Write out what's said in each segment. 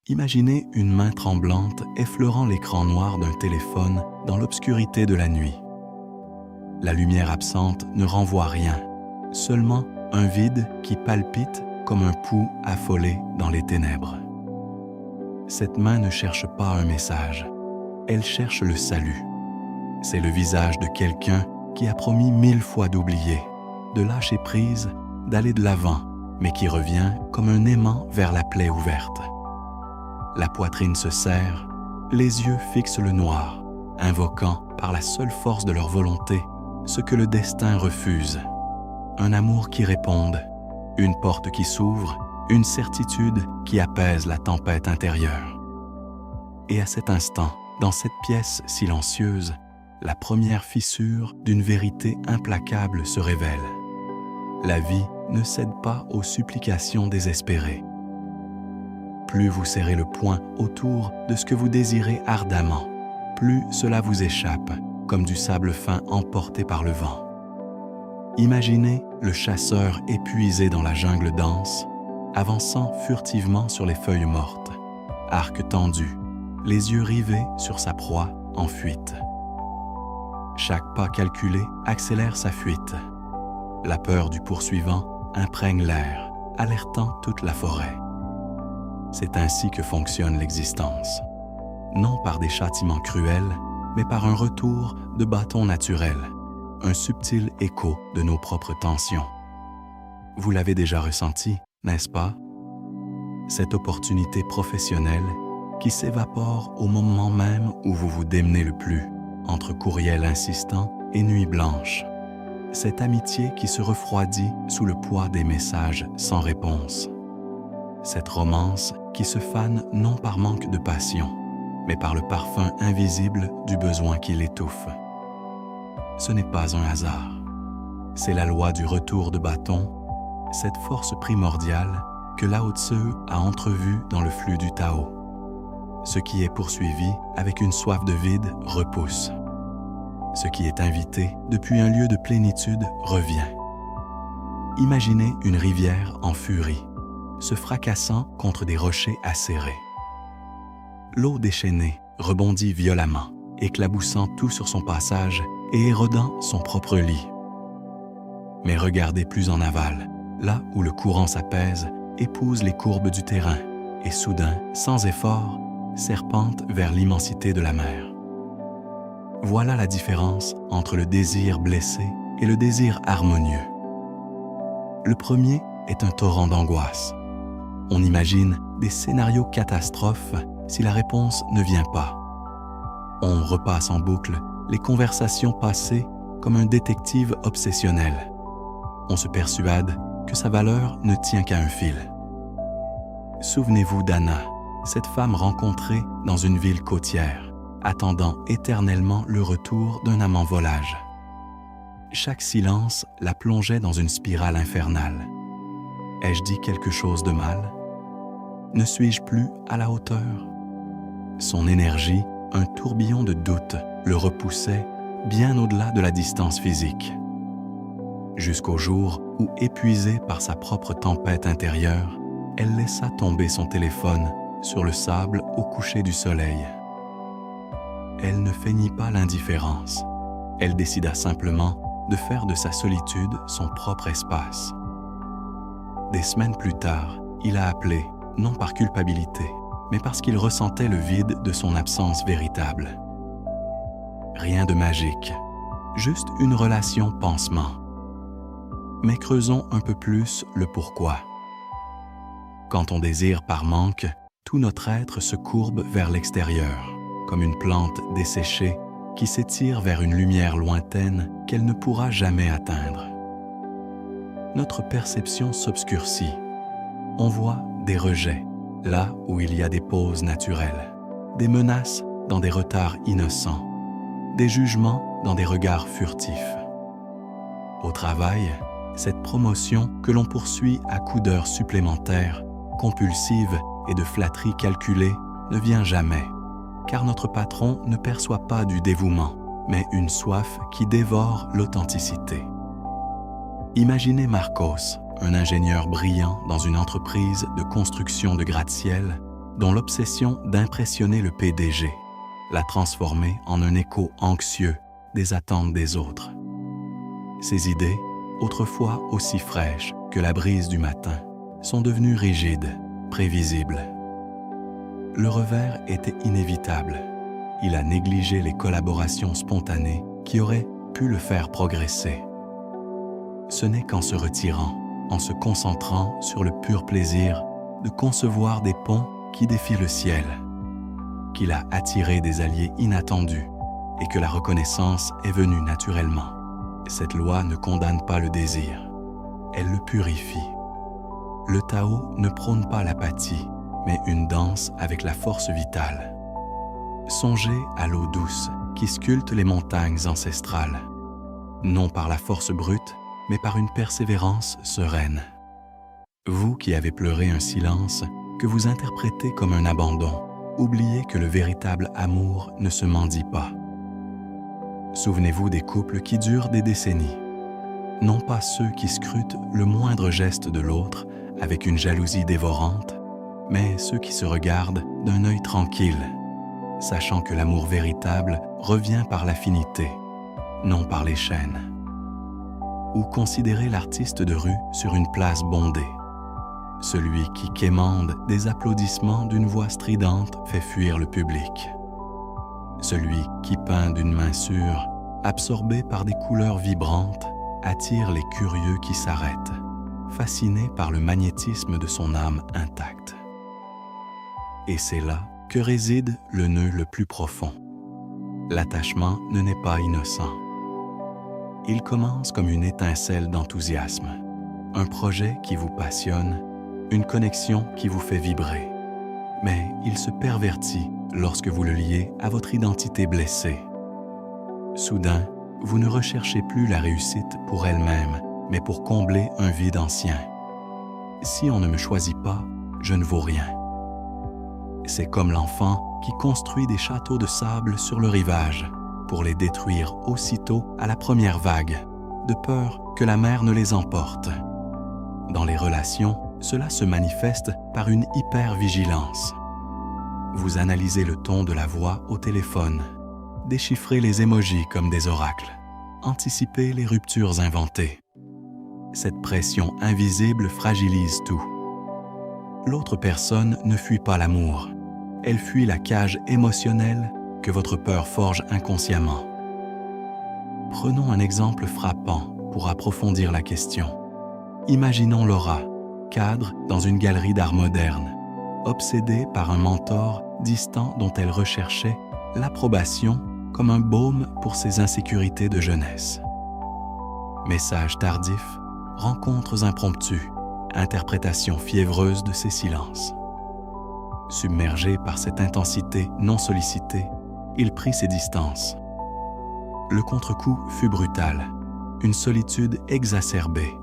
Imaginez une main tremblante effleurant l'écran noir d'un téléphone dans l'obscurité de la nuit. La lumière absente ne renvoie rien, seulement un vide qui palpite comme un pouls affolé dans les ténèbres. Cette main ne cherche pas un message, elle cherche le salut. C'est le visage de quelqu'un qui a promis 1000 fois d'oublier, de lâcher prise, d'aller de l'avant, mais qui revient comme un aimant vers la plaie ouverte. La poitrine se serre, les yeux fixent le noir, invoquant par la seule force de leur volonté ce que le destin refuse. Un amour qui réponde, une porte qui s'ouvre, une certitude qui apaise la tempête intérieure. Et à cet instant, dans cette pièce silencieuse, la première fissure d'une vérité implacable se révèle. La vie ne cède pas aux supplications désespérées. Plus vous serrez le poing autour de ce que vous désirez ardemment, plus cela vous échappe, comme du sable fin emporté par le vent. Imaginez le chasseur épuisé dans la jungle dense, avançant furtivement sur les feuilles mortes, arc tendu, les yeux rivés sur sa proie en fuite. Chaque pas calculé accélère sa fuite. La peur du poursuivant imprègne l'air, alertant toute la forêt. C'est ainsi que fonctionne l'existence. Non par des châtiments cruels, mais par un retour de bâton naturel, un subtil écho de nos propres tensions. Vous l'avez déjà ressenti, n'est-ce pas? Cette opportunité professionnelle qui s'évapore au moment même où vous vous démenez le plus, entre courriels insistants et nuits blanches. Cette amitié qui se refroidit sous le poids des messages sans réponse. Cette romance qui se fane non par manque de passion, mais par le parfum invisible du besoin qui l'étouffe. Ce n'est pas un hasard. C'est la loi du retour de bâton, cette force primordiale que Lao Tzu a entrevue dans le flux du Tao. Ce qui est poursuivi avec une soif de vide repousse. Ce qui est invité depuis un lieu de plénitude revient. Imaginez une rivière en furie, se fracassant contre des rochers acérés. L'eau déchaînée rebondit violemment, éclaboussant tout sur son passage et érodant son propre lit. Mais regardez plus en aval, là où le courant s'apaise, épouse les courbes du terrain et soudain, sans effort, serpente vers l'immensité de la mer. Voilà la différence entre le désir blessé et le désir harmonieux. Le premier est un torrent d'angoisse. On imagine des scénarios catastrophes si la réponse ne vient pas. On repasse en boucle les conversations passées comme un détective obsessionnel. On se persuade que sa valeur ne tient qu'à un fil. Souvenez-vous d'Anna, cette femme rencontrée dans une ville côtière, attendant éternellement le retour d'un amant volage. Chaque silence la plongeait dans une spirale infernale. Ai-je dit quelque chose de mal? Ne suis-je plus à la hauteur? Son énergie, un tourbillon de doute, le repoussait bien au-delà de la distance physique. Jusqu'au jour où, épuisée par sa propre tempête intérieure, elle laissa tomber son téléphone sur le sable au coucher du soleil. Elle ne feignit pas l'indifférence. Elle décida simplement de faire de sa solitude son propre espace. Des semaines plus tard, il a appelé, non par culpabilité, mais parce qu'il ressentait le vide de son absence véritable. Rien de magique, juste une relation pansement. Mais creusons un peu plus le pourquoi. Quand on désire par manque, tout notre être se courbe vers l'extérieur, comme une plante desséchée qui s'étire vers une lumière lointaine qu'elle ne pourra jamais atteindre. Notre perception s'obscurcit. On voit des rejets, là où il y a des pauses naturelles, des menaces dans des retards innocents, des jugements dans des regards furtifs. Au travail, cette promotion que l'on poursuit à coups d'heures supplémentaires, compulsives et de flatteries calculées, ne vient jamais, car notre patron ne perçoit pas du dévouement, mais une soif qui dévore l'authenticité. Imaginez Marcos, un ingénieur brillant dans une entreprise de construction de gratte-ciel, dont l'obsession d'impressionner le PDG l'a transformé en un écho anxieux des attentes des autres. Ces idées, autrefois aussi fraîches que la brise du matin, sont devenues rigides, prévisibles. Le revers était inévitable. Il a négligé les collaborations spontanées qui auraient pu le faire progresser. Ce n'est qu'en se retirant, en se concentrant sur le pur plaisir de concevoir des ponts qui défient le ciel, qu'il a attiré des alliés inattendus et que la reconnaissance est venue naturellement. Cette loi ne condamne pas le désir, elle le purifie. Le Tao ne prône pas l'apathie, mais une danse avec la force vitale. Songez à l'eau douce qui sculpte les montagnes ancestrales, non par la force brute, mais par une persévérance sereine. Vous qui avez pleuré un silence que vous interprétez comme un abandon, oubliez que le véritable amour ne se mendie pas. Souvenez-vous des couples qui durent des décennies, non pas ceux qui scrutent le moindre geste de l'autre avec une jalousie dévorante, mais ceux qui se regardent d'un œil tranquille, sachant que l'amour véritable revient par l'affinité, non par les chaînes. Ou considérez l'artiste de rue sur une place bondée. Celui qui quémande des applaudissements d'une voix stridente fait fuir le public. Celui qui peint d'une main sûre, absorbé par des couleurs vibrantes, attire les curieux qui s'arrêtent, fascinés par le magnétisme de son âme intacte. Et c'est là que réside le nœud le plus profond. L'attachement ne naît pas innocent. Il commence comme une étincelle d'enthousiasme, un projet qui vous passionne, une connexion qui vous fait vibrer. Mais il se pervertit lorsque vous le liez à votre identité blessée. Soudain, vous ne recherchez plus la réussite pour elle-même, mais pour combler un vide ancien. Si on ne me choisit pas, je ne vaux rien. C'est comme l'enfant qui construit des châteaux de sable sur le rivage pour les détruire aussitôt à la première vague, de peur que la mer ne les emporte. Dans les relations, cela se manifeste par une hypervigilance. Vous analysez le ton de la voix au téléphone, déchiffrez les émojis comme des oracles, anticipez les ruptures inventées. Cette pression invisible fragilise tout. L'autre personne ne fuit pas l'amour, elle fuit la cage émotionnelle que votre peur forge inconsciemment. Prenons un exemple frappant pour approfondir la question. Imaginons Laura, cadre dans une galerie d'art moderne, obsédée par un mentor distant dont elle recherchait l'approbation comme un baume pour ses insécurités de jeunesse. Messages tardifs, rencontres impromptues, interprétation fiévreuse de ses silences. Submergé par cette intensité non sollicitée, il prit ses distances. Le contre-coup fut brutal, une solitude exacerbée.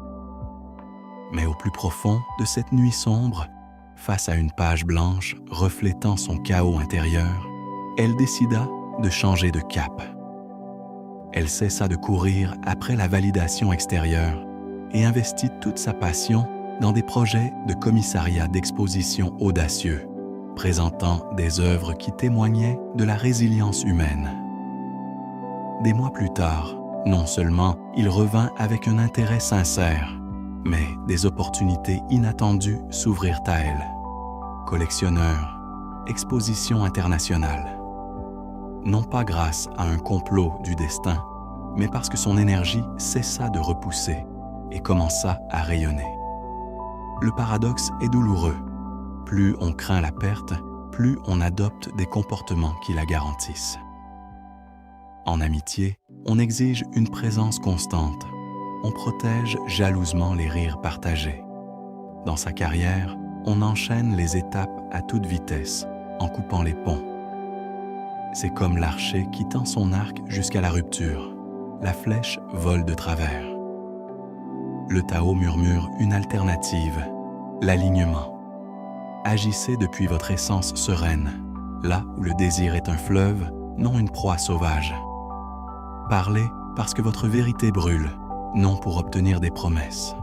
Mais au plus profond de cette nuit sombre, face à une page blanche reflétant son chaos intérieur, elle décida de changer de cap. Elle cessa de courir après la validation extérieure et investit toute sa passion dans des projets de commissariat d'exposition audacieux, présentant des œuvres qui témoignaient de la résilience humaine. Des mois plus tard, non seulement il revint avec un intérêt sincère, mais des opportunités inattendues s'ouvrirent à elle. Collectionneur, exposition internationale. Non pas grâce à un complot du destin, mais parce que son énergie cessa de repousser et commença à rayonner. Le paradoxe est douloureux. Plus on craint la perte, plus on adopte des comportements qui la garantissent. En amitié, on exige une présence constante. On protège jalousement les rires partagés. Dans sa carrière, on enchaîne les étapes à toute vitesse, en coupant les ponts. C'est comme l'archer qui tend son arc jusqu'à la rupture. La flèche vole de travers. Le Tao murmure une alternative, l'alignement. Agissez depuis votre essence sereine, là où le désir est un fleuve, non une proie sauvage. Parlez parce que votre vérité brûle, non pour obtenir des promesses.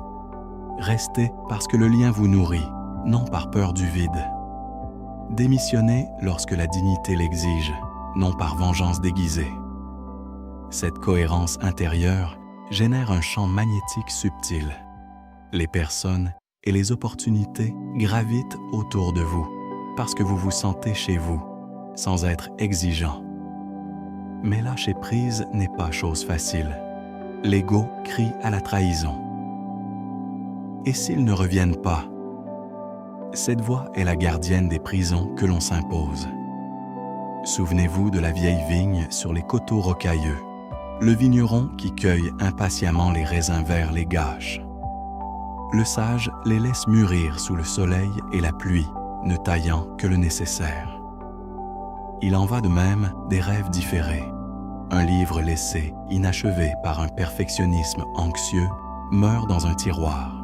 Restez parce que le lien vous nourrit, non par peur du vide. Démissionnez lorsque la dignité l'exige, non par vengeance déguisée. Cette cohérence intérieure génère un champ magnétique subtil. Les personnes et les opportunités gravitent autour de vous parce que vous vous sentez chez vous, sans être exigeant. Mais lâcher prise n'est pas chose facile. L'ego crie à la trahison. Et s'ils ne reviennent pas? Cette voix est la gardienne des prisons que l'on s'impose. Souvenez-vous de la vieille vigne sur les coteaux rocailleux, le vigneron qui cueille impatiemment les raisins verts les gâche. Le sage les laisse mûrir sous le soleil et la pluie, ne taillant que le nécessaire. Il en va de même des rêves différés. Un livre laissé inachevé par un perfectionnisme anxieux meurt dans un tiroir.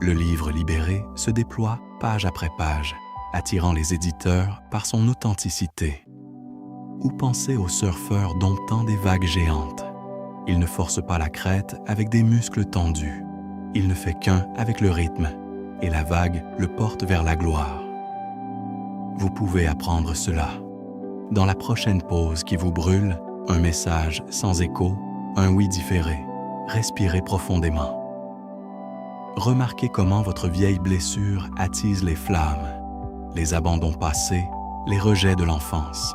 Le livre libéré se déploie page après page, attirant les éditeurs par son authenticité. Ou pensez au surfeur domptant des vagues géantes. Il ne force pas la crête avec des muscles tendus. Il ne fait qu'un avec le rythme, et la vague le porte vers la gloire. Vous pouvez apprendre cela. Dans la prochaine pause qui vous brûle, un message sans écho, un oui différé. Respirez profondément. Remarquez comment votre vieille blessure attise les flammes, les abandons passés, les rejets de l'enfance.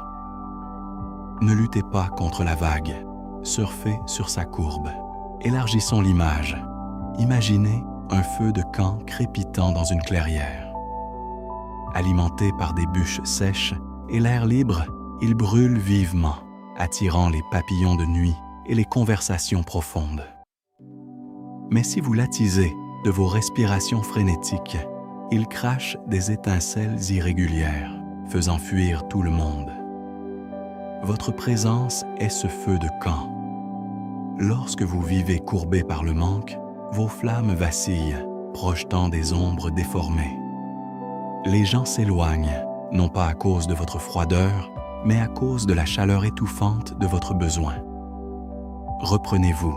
Ne luttez pas contre la vague, surfez sur sa courbe. Élargissons l'image. Imaginez un feu de camp crépitant dans une clairière. Alimenté par des bûches sèches et l'air libre, il brûle vivement, attirant les papillons de nuit et les conversations profondes. Mais si vous l'attisez de vos respirations frénétiques, il crache des étincelles irrégulières, faisant fuir tout le monde. Votre présence est ce feu de camp. Lorsque vous vivez courbé par le manque, vos flammes vacillent, projetant des ombres déformées. Les gens s'éloignent, non pas à cause de votre froideur, mais à cause de la chaleur étouffante de votre besoin. Reprenez-vous.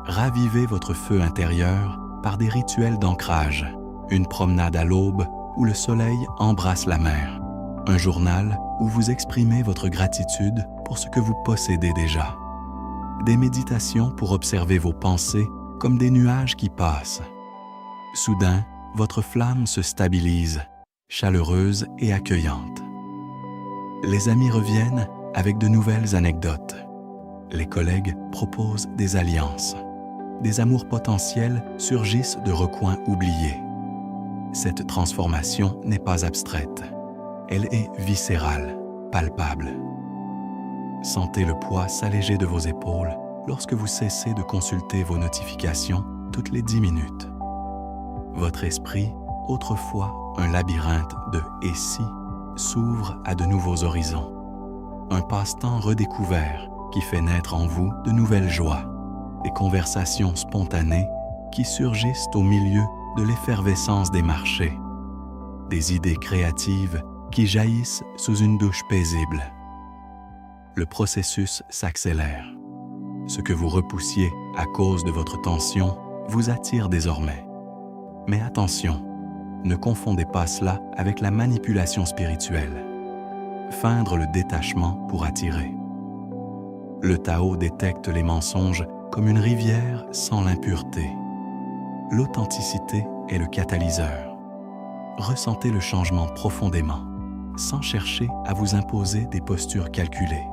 Ravivez votre feu intérieur par des rituels d'ancrage, une promenade à l'aube où le soleil embrasse la mer, un journal où vous exprimez votre gratitude pour ce que vous possédez déjà, des méditations pour observer vos pensées comme des nuages qui passent. Soudain, votre flamme se stabilise, chaleureuse et accueillante. Les amis reviennent avec de nouvelles anecdotes. Les collègues proposent des alliances. Des amours potentiels surgissent de recoins oubliés. Cette transformation n'est pas abstraite. Elle est viscérale, palpable. Sentez le poids s'alléger de vos épaules lorsque vous cessez de consulter vos notifications toutes les 10 minutes. Votre esprit, autrefois un labyrinthe de « et si », s'ouvre à de nouveaux horizons. Un passe-temps redécouvert qui fait naître en vous de nouvelles joies, des conversations spontanées qui surgissent au milieu de l'effervescence des marchés, des idées créatives qui jaillissent sous une douche paisible. Le processus s'accélère. Ce que vous repoussiez à cause de votre tension vous attire désormais. Mais attention, ne confondez pas cela avec la manipulation spirituelle. Feindre le détachement pour attirer. Le Tao détecte les mensonges comme une rivière sans l'impureté. L'authenticité est le catalyseur. Ressentez le changement profondément, sans chercher à vous imposer des postures calculées.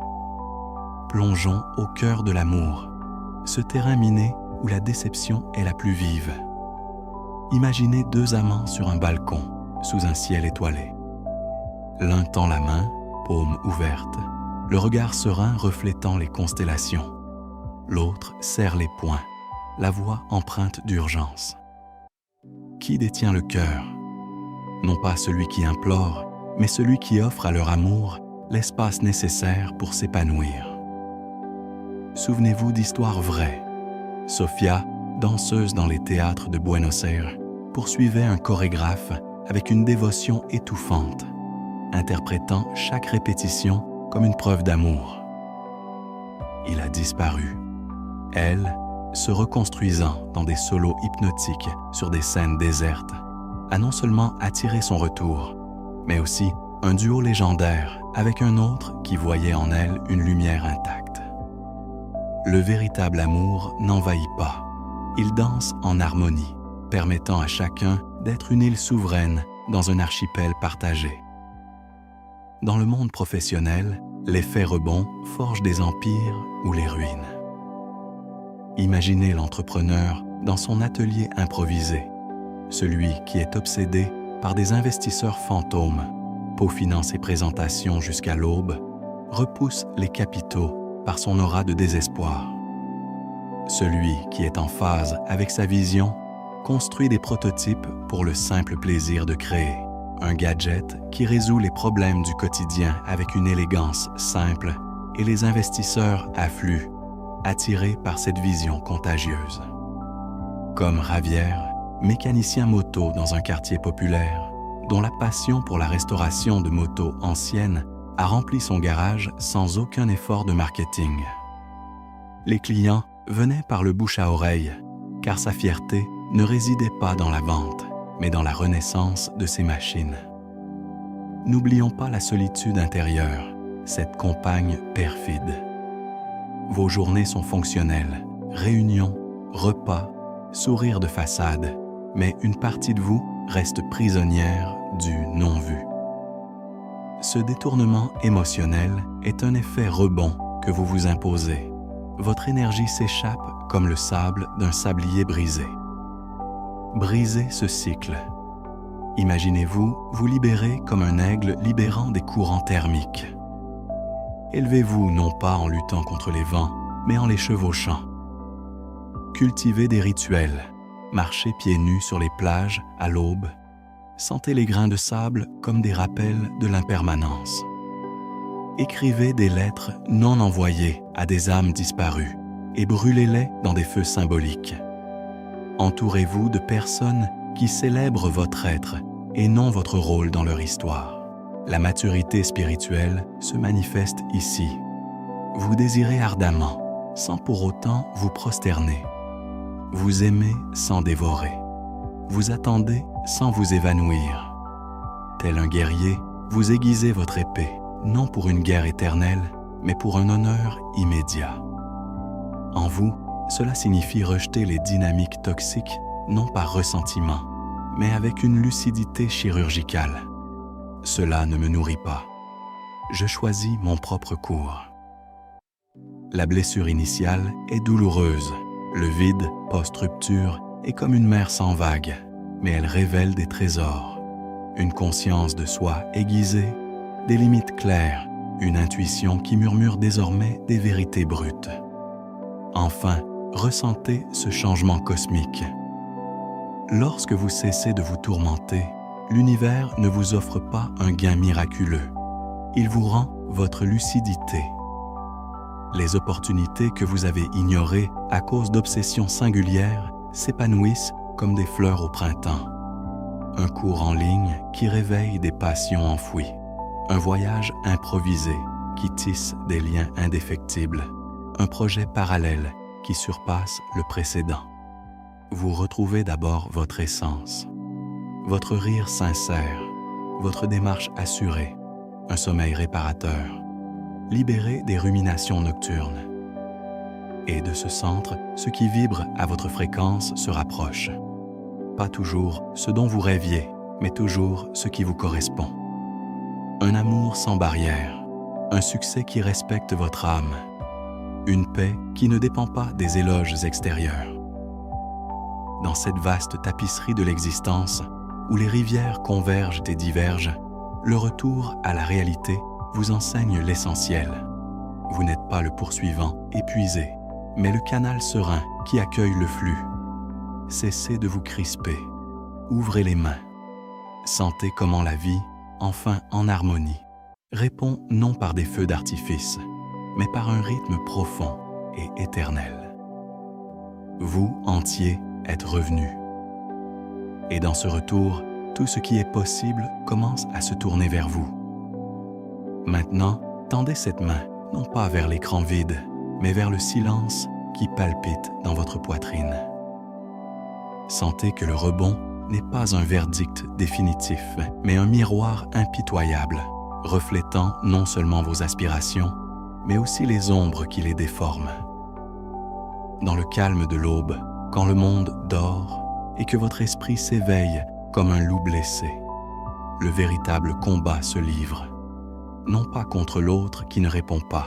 Plongeons au cœur de l'amour, ce terrain miné où la déception est la plus vive. Imaginez deux amants sur un balcon, sous un ciel étoilé. L'un tend la main, paume ouverte, le regard serein reflétant les constellations. L'autre serre les poings, la voix empreinte d'urgence. Qui détient le cœur? Non pas celui qui implore, mais celui qui offre à leur amour l'espace nécessaire pour s'épanouir. Souvenez-vous d'histoires vraies. Sophia, danseuse dans les théâtres de Buenos Aires, poursuivait un chorégraphe avec une dévotion étouffante, interprétant chaque répétition comme une preuve d'amour. Il a disparu. Elle, se reconstruisant dans des solos hypnotiques sur des scènes désertes, a non seulement attiré son retour, mais aussi un duo légendaire avec un autre qui voyait en elle une lumière intacte. Le véritable amour n'envahit pas. Il danse en harmonie, permettant à chacun d'être une île souveraine dans un archipel partagé. Dans le monde professionnel, l'effet rebond forge des empires ou les ruines. Imaginez l'entrepreneur dans son atelier improvisé, celui qui est obsédé par des investisseurs fantômes, peaufinant ses présentations jusqu'à l'aube, repousse les capitaux par son aura de désespoir. Celui qui est en phase avec sa vision construit des prototypes pour le simple plaisir de créer, un gadget qui résout les problèmes du quotidien avec une élégance simple et les investisseurs affluent, attirés par cette vision contagieuse. Comme Javier, mécanicien moto dans un quartier populaire, dont la passion pour la restauration de motos anciennes a rempli son garage sans aucun effort de marketing. Les clients venaient par le bouche à oreille, car sa fierté ne résidait pas dans la vente, mais dans la renaissance de ses machines. N'oublions pas la solitude intérieure, cette compagne perfide. Vos journées sont fonctionnelles, réunions, repas, sourires de façade, mais une partie de vous reste prisonnière du non-vu. Ce détournement émotionnel est un effet rebond que vous vous imposez. Votre énergie s'échappe comme le sable d'un sablier brisé. Brisez ce cycle. Imaginez-vous vous libérer comme un aigle libérant des courants thermiques. Élevez-vous non pas en luttant contre les vents, mais en les chevauchant. Cultivez des rituels. Marchez pieds nus sur les plages à l'aube. Sentez les grains de sable comme des rappels de l'impermanence. Écrivez des lettres non envoyées à des âmes disparues et brûlez-les dans des feux symboliques. Entourez-vous de personnes qui célèbrent votre être et non votre rôle dans leur histoire. La maturité spirituelle se manifeste ici. Vous désirez ardemment, sans pour autant vous prosterner. Vous aimez sans dévorer. Vous attendez sans vous évanouir. Tel un guerrier, vous aiguisez votre épée, non pour une guerre éternelle, mais pour un honneur immédiat. En vous, cela signifie rejeter les dynamiques toxiques, non par ressentiment, mais avec une lucidité chirurgicale. Cela ne me nourrit pas. Je choisis mon propre cours. La blessure initiale est douloureuse. Le vide, post-rupture, est comme une mer sans vagues, mais elle révèle des trésors. Une conscience de soi aiguisée, des limites claires, une intuition qui murmure désormais des vérités brutes. Enfin, ressentez ce changement cosmique. Lorsque vous cessez de vous tourmenter, l'univers ne vous offre pas un gain miraculeux. Il vous rend votre lucidité. Les opportunités que vous avez ignorées à cause d'obsessions singulières s'épanouissent comme des fleurs au printemps. Un cours en ligne qui réveille des passions enfouies. Un voyage improvisé qui tisse des liens indéfectibles. Un projet parallèle qui surpasse le précédent. Vous retrouvez d'abord votre essence, votre rire sincère, votre démarche assurée, un sommeil réparateur, libéré des ruminations nocturnes. Et de ce centre, ce qui vibre à votre fréquence se rapproche. Pas toujours ce dont vous rêviez, mais toujours ce qui vous correspond. Un amour sans barrière, un succès qui respecte votre âme, une paix qui ne dépend pas des éloges extérieurs. Dans cette vaste tapisserie de l'existence, où les rivières convergent et divergent, le retour à la réalité vous enseigne l'essentiel. Vous n'êtes pas le poursuivant épuisé, mais le canal serein qui accueille le flux. Cessez de vous crisper, ouvrez les mains. Sentez comment la vie, enfin en harmonie, répond non par des feux d'artifice, mais par un rythme profond et éternel. Vous, entier, êtes revenu. Et dans ce retour, tout ce qui est possible commence à se tourner vers vous. Maintenant, tendez cette main, non pas vers l'écran vide, mais vers le silence qui palpite dans votre poitrine. Sentez que le rebond n'est pas un verdict définitif, mais un miroir impitoyable, reflétant non seulement vos aspirations, mais aussi les ombres qui les déforment. Dans le calme de l'aube, quand le monde dort et que votre esprit s'éveille comme un loup blessé, le véritable combat se livre, non pas contre l'autre qui ne répond pas,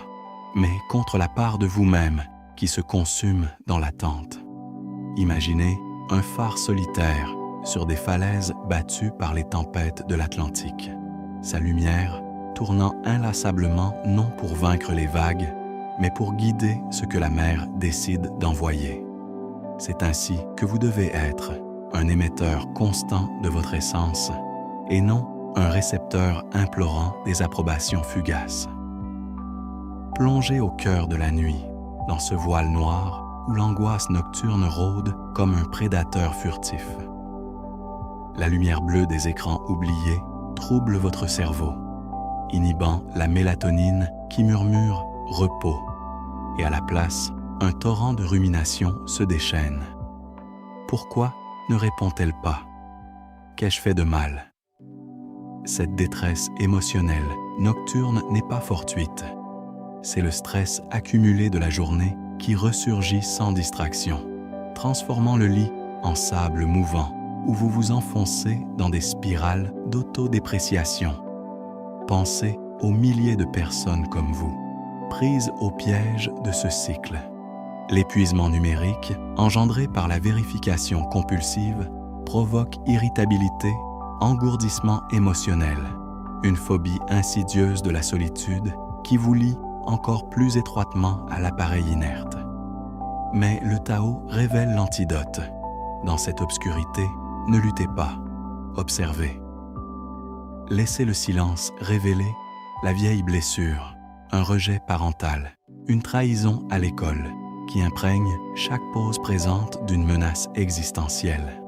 mais contre la part de vous-même qui se consume dans l'attente. Imaginez un phare solitaire sur des falaises battues par les tempêtes de l'Atlantique, sa lumière tournant inlassablement non pour vaincre les vagues, mais pour guider ce que la mer décide d'envoyer. C'est ainsi que vous devez être, un émetteur constant de votre essence, et non un récepteur implorant des approbations fugaces. Plongez au cœur de la nuit, dans ce voile noir où l'angoisse nocturne rôde comme un prédateur furtif. La lumière bleue des écrans oubliés trouble votre cerveau, inhibant la mélatonine qui murmure « repos », et à la place, un torrent de rumination se déchaîne. Pourquoi ne répond-elle pas? Qu'ai-je fait de mal? Cette détresse émotionnelle nocturne n'est pas fortuite. C'est le stress accumulé de la journée qui ressurgit sans distraction, transformant le lit en sable mouvant où vous vous enfoncez dans des spirales d'autodépréciation. Pensez aux milliers de personnes comme vous, prises au piège de ce cycle. L'épuisement numérique, engendré par la vérification compulsive, provoque irritabilité, engourdissement émotionnel, une phobie insidieuse de la solitude qui vous lie encore plus étroitement à l'appareil inerte. Mais le Tao révèle l'antidote. Dans cette obscurité, ne luttez pas, observez. Laissez le silence révéler la vieille blessure, un rejet parental, une trahison à l'école qui imprègne chaque pause présente d'une menace existentielle.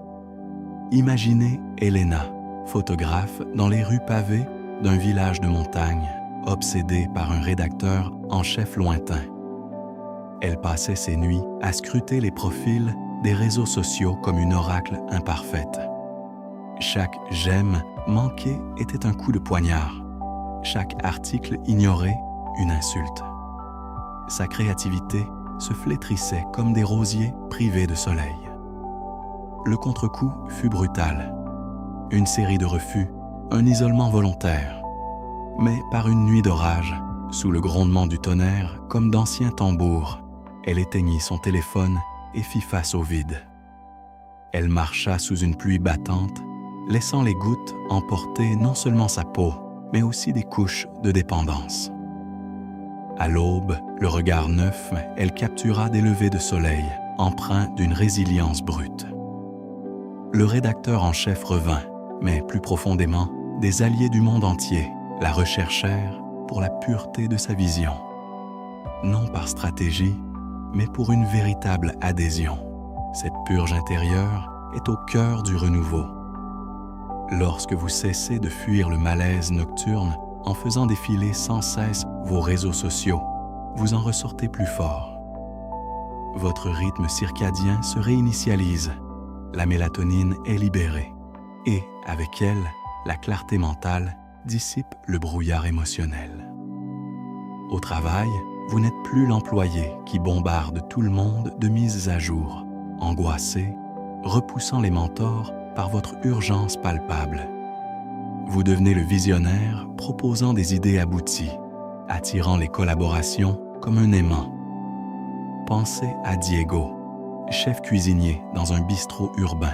Imaginez Elena, photographe dans les rues pavées d'un village de montagne, obsédée par un rédacteur en chef lointain. Elle passait ses nuits à scruter les profils des réseaux sociaux comme une oracle imparfaite. Chaque « j'aime » manqué était un coup de poignard. Chaque article ignoré, une insulte. Sa créativité se flétrissait comme des rosiers privés de soleil. Le contre-coup fut brutal. Une série de refus, un isolement volontaire. Mais par une nuit d'orage, sous le grondement du tonnerre, comme d'anciens tambours, elle éteignit son téléphone et fit face au vide. Elle marcha sous une pluie battante, laissant les gouttes emporter non seulement sa peau, mais aussi des couches de dépendance. À l'aube, le regard neuf, elle captura des levers de soleil, empreints d'une résilience brute. Le rédacteur en chef revint, mais plus profondément, des alliés du monde entier la recherchèrent pour la pureté de sa vision. Non par stratégie, mais pour une véritable adhésion. Cette purge intérieure est au cœur du renouveau. Lorsque vous cessez de fuir le malaise nocturne en faisant défiler sans cesse vos réseaux sociaux, vous en ressortez plus fort. Votre rythme circadien se réinitialise, la mélatonine est libérée et, avec elle, la clarté mentale dissipe le brouillard émotionnel. Au travail, vous n'êtes plus l'employé qui bombarde tout le monde de mises à jour, angoissé, repoussant les mentors par votre urgence palpable. Vous devenez le visionnaire proposant des idées abouties, attirant les collaborations comme un aimant. Pensez à Diego, chef cuisinier dans un bistrot urbain,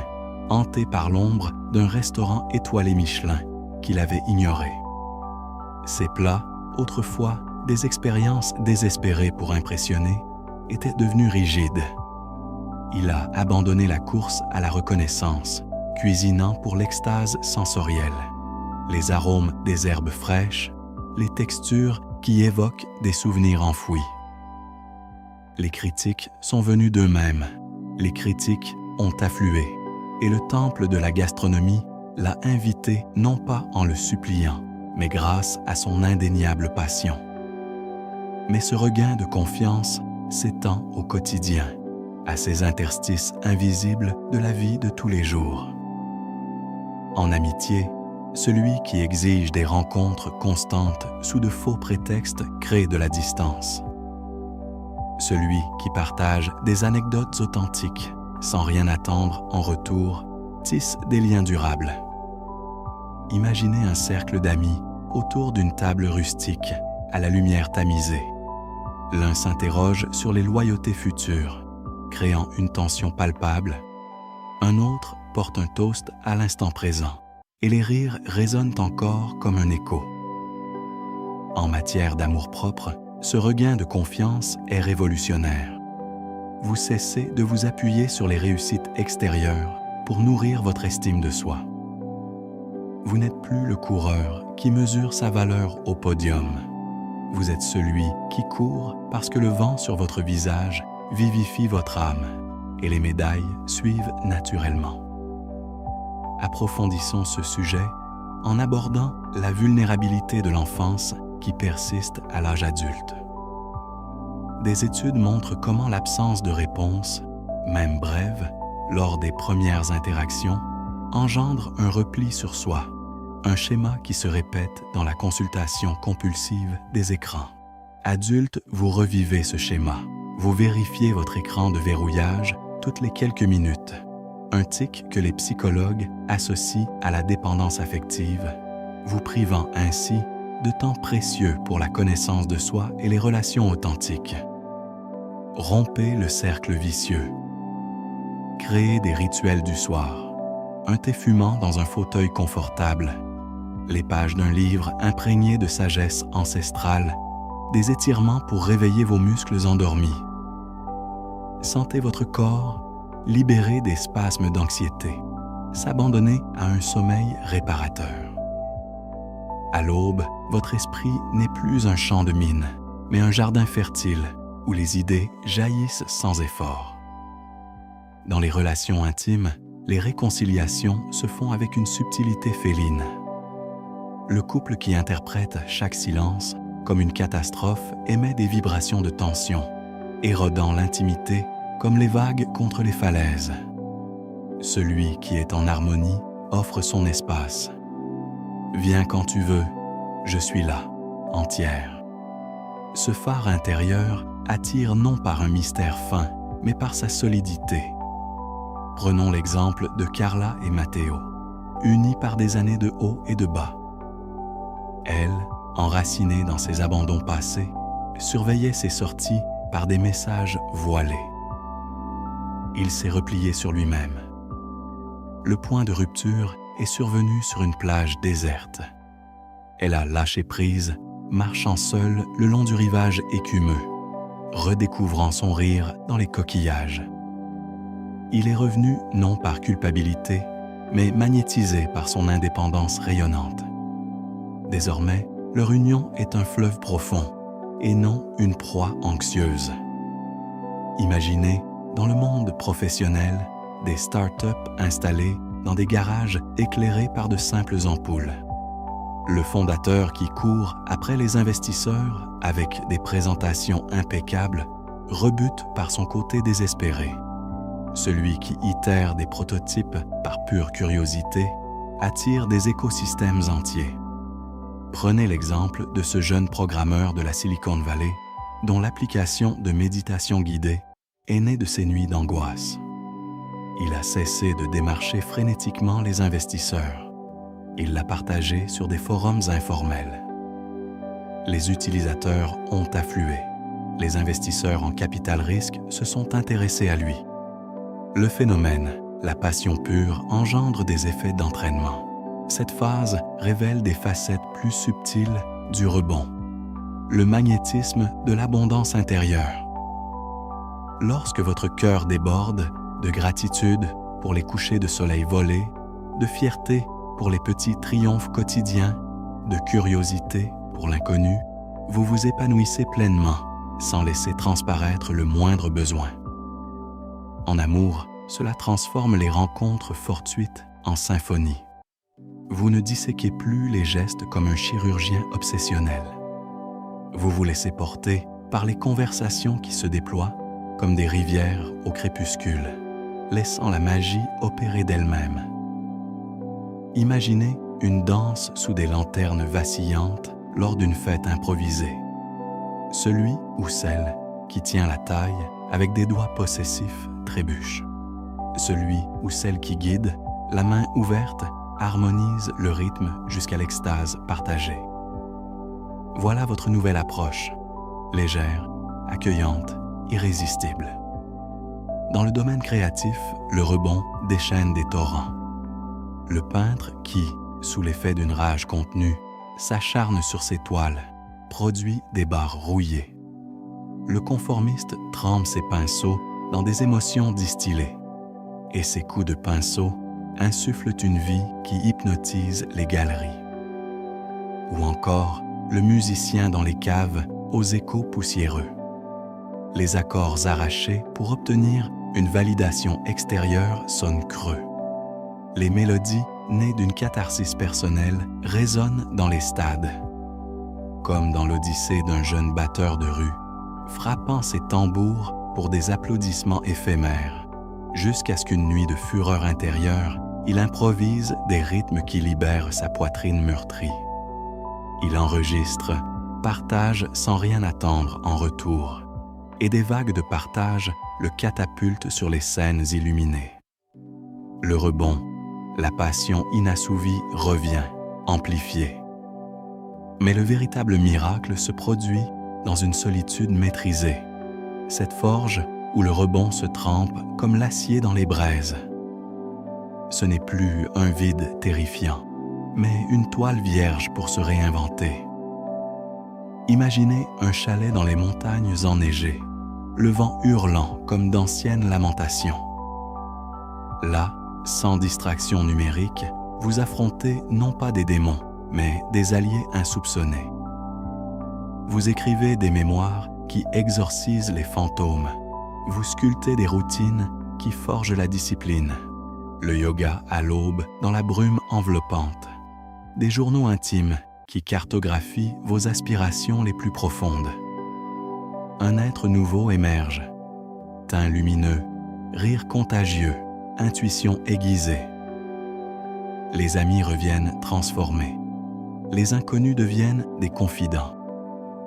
hanté par l'ombre d'un restaurant étoilé Michelin qu'il avait ignoré. Ses plats, autrefois des expériences désespérées pour impressionner, étaient devenus rigides. Il a abandonné la course à la reconnaissance, cuisinant pour l'extase sensorielle, les arômes des herbes fraîches, les textures qui évoquent des souvenirs enfouis. Les critiques sont venues d'eux-mêmes, les critiques ont afflué, et le temple de la gastronomie l'a invité non pas en le suppliant, mais grâce à son indéniable passion. Mais ce regain de confiance s'étend au quotidien, à ces interstices invisibles de la vie de tous les jours. En amitié, celui qui exige des rencontres constantes sous de faux prétextes crée de la distance. Celui qui partage des anecdotes authentiques sans rien attendre en retour tisse des liens durables. Imaginez un cercle d'amis autour d'une table rustique à la lumière tamisée. L'un s'interroge sur les loyautés futures, créant une tension palpable. Un autre porte un toast à l'instant présent, et les rires résonnent encore comme un écho. En matière d'amour-propre, ce regain de confiance est révolutionnaire. Vous cessez de vous appuyer sur les réussites extérieures pour nourrir votre estime de soi. Vous n'êtes plus le coureur qui mesure sa valeur au podium. Vous êtes celui qui court parce que le vent sur votre visage vivifie votre âme et les médailles suivent naturellement. Approfondissons ce sujet en abordant la vulnérabilité de l'enfance qui persiste à l'âge adulte. Des études montrent comment l'absence de réponse, même brève, lors des premières interactions, engendre un repli sur soi, un schéma qui se répète dans la consultation compulsive des écrans. Adulte, vous revivez ce schéma. Vous vérifiez votre écran de verrouillage toutes les quelques minutes. Un tic que les psychologues associent à la dépendance affective, vous privant ainsi de temps précieux pour la connaissance de soi et les relations authentiques. Rompez le cercle vicieux. Créez des rituels du soir. Un thé fumant dans un fauteuil confortable. Les pages d'un livre imprégné de sagesse ancestrale. Des étirements pour réveiller vos muscles endormis. Sentez votre corps libérer des spasmes d'anxiété, s'abandonner à un sommeil réparateur. À l'aube, votre esprit n'est plus un champ de mine, mais un jardin fertile où les idées jaillissent sans effort. Dans les relations intimes, les réconciliations se font avec une subtilité féline. Le couple qui interprète chaque silence comme une catastrophe émet des vibrations de tension, érodant l'intimité comme les vagues contre les falaises. Celui qui est en harmonie offre son espace. Viens quand tu veux, je suis là, entière. Ce phare intérieur attire non par un mystère fin, mais par sa solidité. Prenons l'exemple de Carla et Matteo, unis par des années de haut et de bas. Elle, enracinée dans ses abandons passés, surveillait ses sorties par des messages voilés. Il s'est replié sur lui-même. Le point de rupture est survenu sur une plage déserte. Elle a lâché prise, marchant seule le long du rivage écumeux, redécouvrant son rire dans les coquillages. Il est revenu non par culpabilité, mais magnétisé par son indépendance rayonnante. Désormais, leur union est un fleuve profond et non une proie anxieuse. Imaginez, dans le monde professionnel, des start-up installés dans des garages éclairés par de simples ampoules. Le fondateur qui court après les investisseurs avec des présentations impeccables rebute par son côté désespéré. Celui qui itère des prototypes par pure curiosité attire des écosystèmes entiers. Prenez l'exemple de ce jeune programmeur de la Silicon Valley dont l'application de méditation guidée est née de ses nuits d'angoisse. Il a cessé de démarcher frénétiquement les investisseurs. Il l'a partagé sur des forums informels. Les utilisateurs ont afflué. Les investisseurs en capital risque se sont intéressés à lui. Le phénomène, la passion pure, engendre des effets d'entraînement. Cette phase révèle des facettes plus subtiles du rebond, le magnétisme de l'abondance intérieure. Lorsque votre cœur déborde de gratitude pour les couchers de soleil volés, de fierté pour les petits triomphes quotidiens, de curiosité pour l'inconnu, vous vous épanouissez pleinement, sans laisser transparaître le moindre besoin. En amour, cela transforme les rencontres fortuites en symphonie. Vous ne disséquez plus les gestes comme un chirurgien obsessionnel. Vous vous laissez porter par les conversations qui se déploient comme des rivières au crépuscule, laissant la magie opérer d'elle-même. Imaginez une danse sous des lanternes vacillantes lors d'une fête improvisée. Celui ou celle qui tient la taille avec des doigts possessifs trébuche. Celui ou celle qui guide, la main ouverte, harmonise le rythme jusqu'à l'extase partagée. Voilà votre nouvelle approche, légère, accueillante, irrésistible. Dans le domaine créatif, le rebond déchaîne des torrents. Le peintre qui, sous l'effet d'une rage contenue, s'acharne sur ses toiles, produit des barres rouillées. Le conformiste trempe ses pinceaux dans des émotions distillées, et ses coups de pinceau insufflent une vie qui hypnotise les galeries. Ou encore, le musicien dans les caves aux échos poussiéreux. Les accords arrachés pour obtenir une validation extérieure sonnent creux. Les mélodies nées d'une catharsis personnelle résonnent dans les stades. Comme dans l'odyssée d'un jeune batteur de rue, frappant ses tambours pour des applaudissements éphémères, jusqu'à ce qu'une nuit de fureur intérieure, il improvise des rythmes qui libèrent sa poitrine meurtrie. Il enregistre, partage sans rien attendre en retour, et des vagues de partage le catapultent sur les scènes illuminées. Le rebond, la passion inassouvie revient, amplifiée. Mais le véritable miracle se produit dans une solitude maîtrisée, cette forge où le rebond se trempe comme l'acier dans les braises. Ce n'est plus un vide terrifiant, mais une toile vierge pour se réinventer. Imaginez un chalet dans les montagnes enneigées, le vent hurlant comme d'anciennes lamentations. Là, sans distraction numérique, vous affrontez non pas des démons, mais des alliés insoupçonnés. Vous écrivez des mémoires qui exorcisent les fantômes. Vous sculptez des routines qui forgent la discipline. Le yoga à l'aube dans la brume enveloppante. Des journaux intimes qui cartographient vos aspirations les plus profondes. Un être nouveau émerge. Teint lumineux, rire contagieux, intuition aiguisée. Les amis reviennent transformés. Les inconnus deviennent des confidents.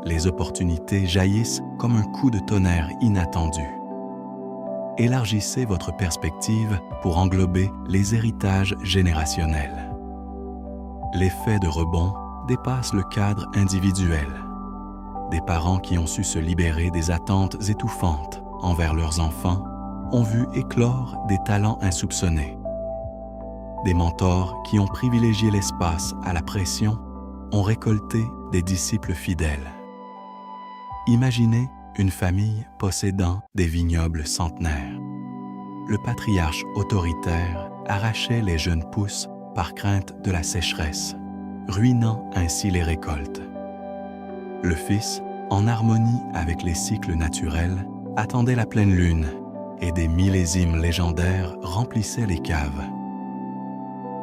Les opportunités jaillissent comme un coup de tonnerre inattendu. Élargissez votre perspective pour englober les héritages générationnels. L'effet de rebond dépasse le cadre individuel. Des parents qui ont su se libérer des attentes étouffantes envers leurs enfants ont vu éclore des talents insoupçonnés. Des mentors qui ont privilégié l'espace à la pression ont récolté des disciples fidèles. Imaginez une famille possédant des vignobles centenaires. Le patriarche autoritaire arrachait les jeunes pousses par crainte de la sécheresse, ruinant ainsi les récoltes. Le fils, en harmonie avec les cycles naturels, attendait la pleine lune et des millésimes légendaires remplissaient les caves.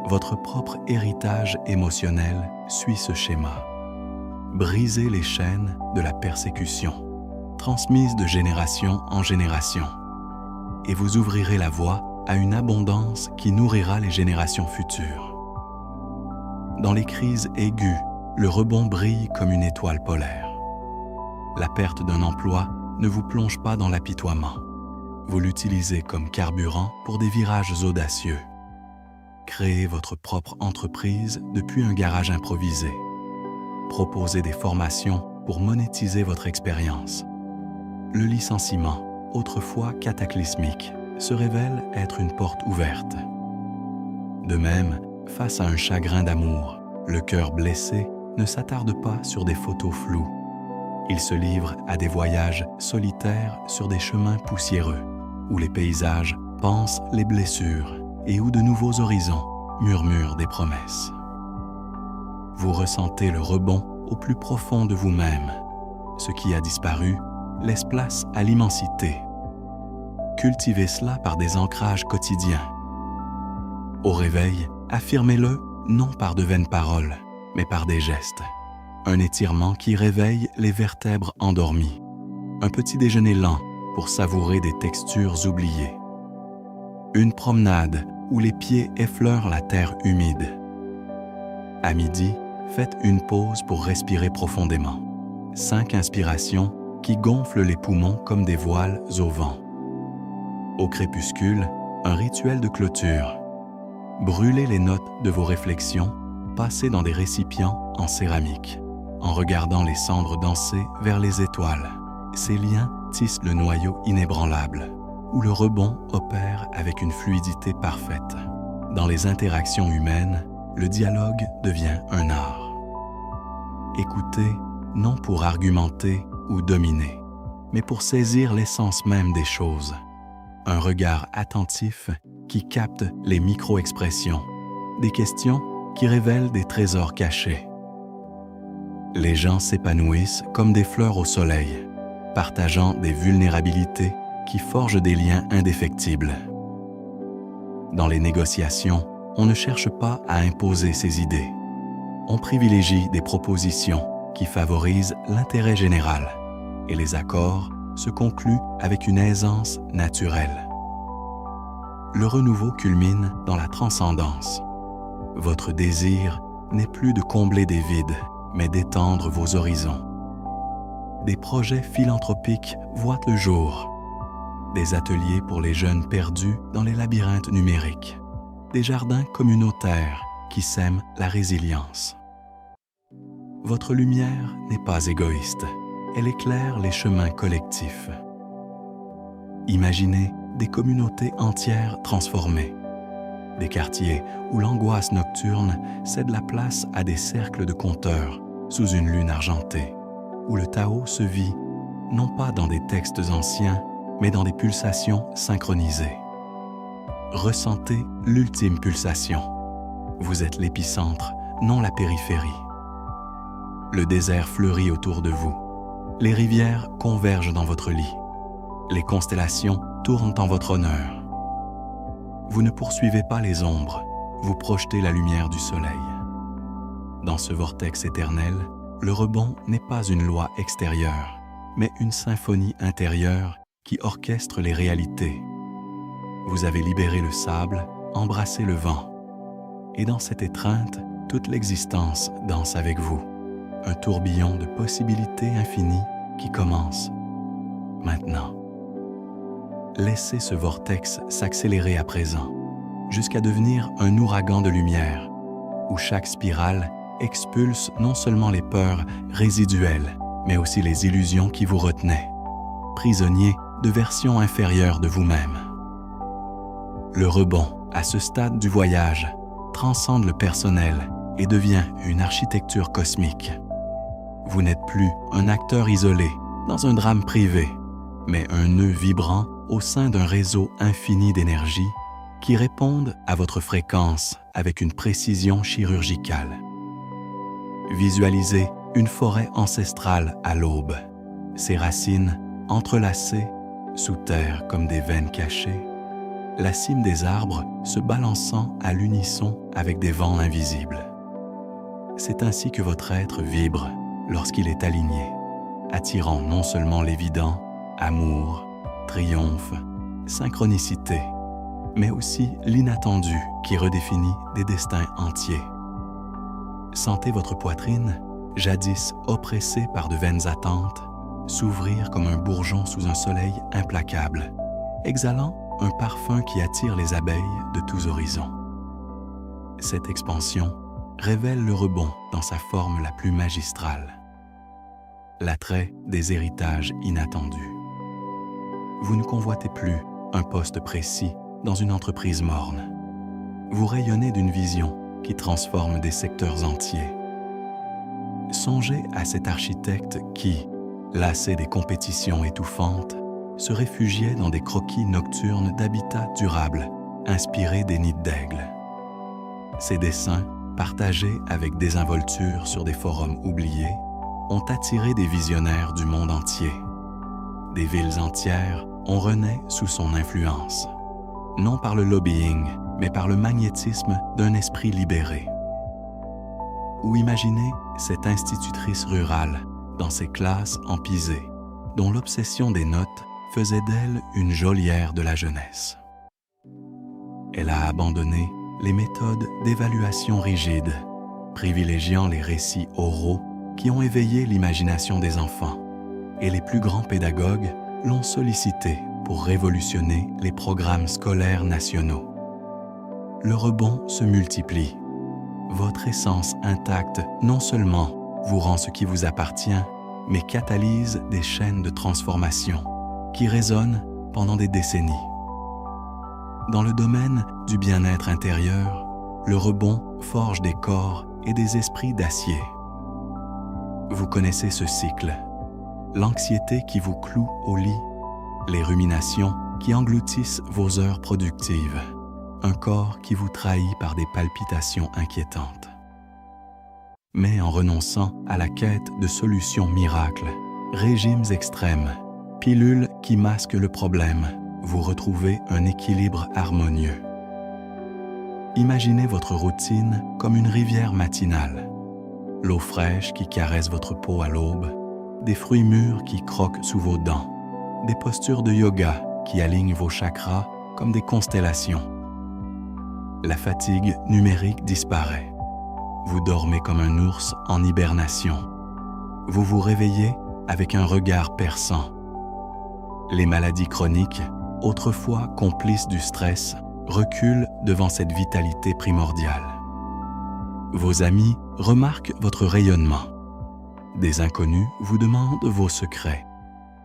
Votre propre héritage émotionnel suit ce schéma. Brisez les chaînes de la persécution, transmises de génération en génération, et vous ouvrirez la voie à une abondance qui nourrira les générations futures. Dans les crises aiguës, le rebond brille comme une étoile polaire. La perte d'un emploi ne vous plonge pas dans l'apitoiement. Vous l'utilisez comme carburant pour des virages audacieux. Créez votre propre entreprise depuis un garage improvisé. Proposez des formations pour monétiser votre expérience. Le licenciement, autrefois cataclysmique, se révèle être une porte ouverte. De même, face à un chagrin d'amour, le cœur blessé ne s'attarde pas sur des photos floues. Il se livre à des voyages solitaires sur des chemins poussiéreux, où les paysages pansent les blessures et où de nouveaux horizons murmurent des promesses. Vous ressentez le rebond au plus profond de vous-même. Ce qui a disparu laisse place à l'immensité. Cultivez cela par des ancrages quotidiens. Au réveil, affirmez-le non par de vaines paroles, mais par des gestes. Un étirement qui réveille les vertèbres endormies. Un petit déjeuner lent pour savourer des textures oubliées. Une promenade où les pieds effleurent la terre humide. À midi, faites une pause pour respirer profondément. 5 inspirations qui gonflent les poumons comme des voiles au vent. Au crépuscule, un rituel de clôture. Brûlez les notes de vos réflexions, passées dans des récipients en céramique, en regardant les cendres danser vers les étoiles. Ces liens tissent le noyau inébranlable, où le rebond opère avec une fluidité parfaite. Dans les interactions humaines, le dialogue devient un art. Écoutez, non pour argumenter ou dominer, mais pour saisir l'essence même des choses. Un regard attentif qui capte les micro-expressions, des questions qui révèlent des trésors cachés. Les gens s'épanouissent comme des fleurs au soleil, partageant des vulnérabilités qui forgent des liens indéfectibles. Dans les négociations, on ne cherche pas à imposer ses idées. On privilégie des propositions qui favorisent l'intérêt général, et les accords se concluent avec une aisance naturelle. Le renouveau culmine dans la transcendance. Votre désir n'est plus de combler des vides, mais d'étendre vos horizons. Des projets philanthropiques voient le jour. Des ateliers pour les jeunes perdus dans les labyrinthes numériques. Des jardins communautaires qui sèment la résilience. Votre lumière n'est pas égoïste. Elle éclaire les chemins collectifs. Imaginez des communautés entières transformées. Des quartiers où l'angoisse nocturne cède la place à des cercles de conteurs sous une lune argentée, où le Tao se vit non pas dans des textes anciens, mais dans des pulsations synchronisées. Ressentez l'ultime pulsation. Vous êtes l'épicentre, non la périphérie. Le désert fleurit autour de vous. Les rivières convergent dans votre lit. Les constellations tournent en votre honneur. Vous ne poursuivez pas les ombres, vous projetez la lumière du soleil. Dans ce vortex éternel, le rebond n'est pas une loi extérieure, mais une symphonie intérieure qui orchestre les réalités. Vous avez libéré le sable, embrassé le vent. Et dans cette étreinte, toute l'existence danse avec vous. Un tourbillon de possibilités infinies qui commence maintenant. Laissez ce vortex s'accélérer à présent, jusqu'à devenir un ouragan de lumière, où chaque spirale expulse non seulement les peurs résiduelles, mais aussi les illusions qui vous retenaient, prisonniers de versions inférieures de vous-même. Le rebond, à ce stade du voyage, transcende le personnel et devient une architecture cosmique. Vous n'êtes plus un acteur isolé dans un drame privé, mais un nœud vibrant au sein d'un réseau infini d'énergie qui répondent à votre fréquence avec une précision chirurgicale. Visualisez une forêt ancestrale à l'aube, ses racines entrelacées sous terre comme des veines cachées, la cime des arbres se balançant à l'unisson avec des vents invisibles. C'est ainsi que votre être vibre lorsqu'il est aligné, attirant non seulement l'évident, amour, triomphe, synchronicité, mais aussi l'inattendu qui redéfinit des destins entiers. Sentez votre poitrine, jadis oppressée par de vaines attentes, s'ouvrir comme un bourgeon sous un soleil implacable, exhalant un parfum qui attire les abeilles de tous horizons. Cette expansion révèle le rebond dans sa forme la plus magistrale. L'attrait des héritages inattendus. Vous ne convoitez plus un poste précis dans une entreprise morne. Vous rayonnez d'une vision qui transforme des secteurs entiers. Songez à cet architecte qui, lassé des compétitions étouffantes, se réfugiait dans des croquis nocturnes d'habitat durable, inspirés des nids d'aigle. Ces dessins, partagés avec désinvolture sur des forums oubliés, ont attiré des visionnaires du monde entier. Des villes entières ont renaît sous son influence, non par le lobbying, mais par le magnétisme d'un esprit libéré. Ou imaginez cette institutrice rurale dans ses classes en pisé, dont l'obsession des notes faisait d'elle une geôlière de la jeunesse. Elle a abandonné les méthodes d'évaluation rigides privilégiant les récits oraux qui ont éveillé l'imagination des enfants, et les plus grands pédagogues l'ont sollicité pour révolutionner les programmes scolaires nationaux. Le rebond se multiplie. Votre essence intacte non seulement vous rend ce qui vous appartient, mais catalyse des chaînes de transformation qui résonnent pendant des décennies. Dans le domaine du bien-être intérieur, le rebond forge des corps et des esprits d'acier. Vous connaissez ce cycle. L'anxiété qui vous cloue au lit, les ruminations qui engloutissent vos heures productives, un corps qui vous trahit par des palpitations inquiétantes. Mais en renonçant à la quête de solutions miracles, régimes extrêmes, pilules qui masquent le problème, vous retrouvez un équilibre harmonieux. Imaginez votre routine comme une rivière matinale. L'eau fraîche qui caresse votre peau à l'aube, des fruits mûrs qui croquent sous vos dents, des postures de yoga qui alignent vos chakras comme des constellations. La fatigue numérique disparaît. Vous dormez comme un ours en hibernation. Vous vous réveillez avec un regard perçant. Les maladies chroniques, autrefois complices du stress, reculent devant cette vitalité primordiale. Vos amis remarquent votre rayonnement. Des inconnus vous demandent vos secrets.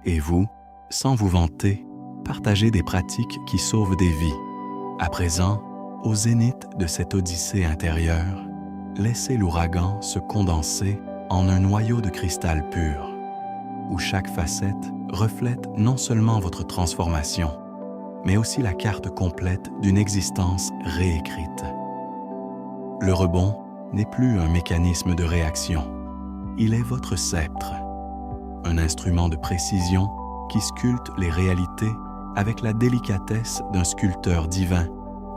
Et vous, sans vous vanter, partagez des pratiques qui sauvent des vies. À présent, au zénith de cette odyssée intérieure, laissez l'ouragan se condenser en un noyau de cristal pur, où chaque facette reflète non seulement votre transformation, mais aussi la carte complète d'une existence réécrite. Le rebond n'est plus un mécanisme de réaction, il est votre sceptre, un instrument de précision qui sculpte les réalités avec la délicatesse d'un sculpteur divin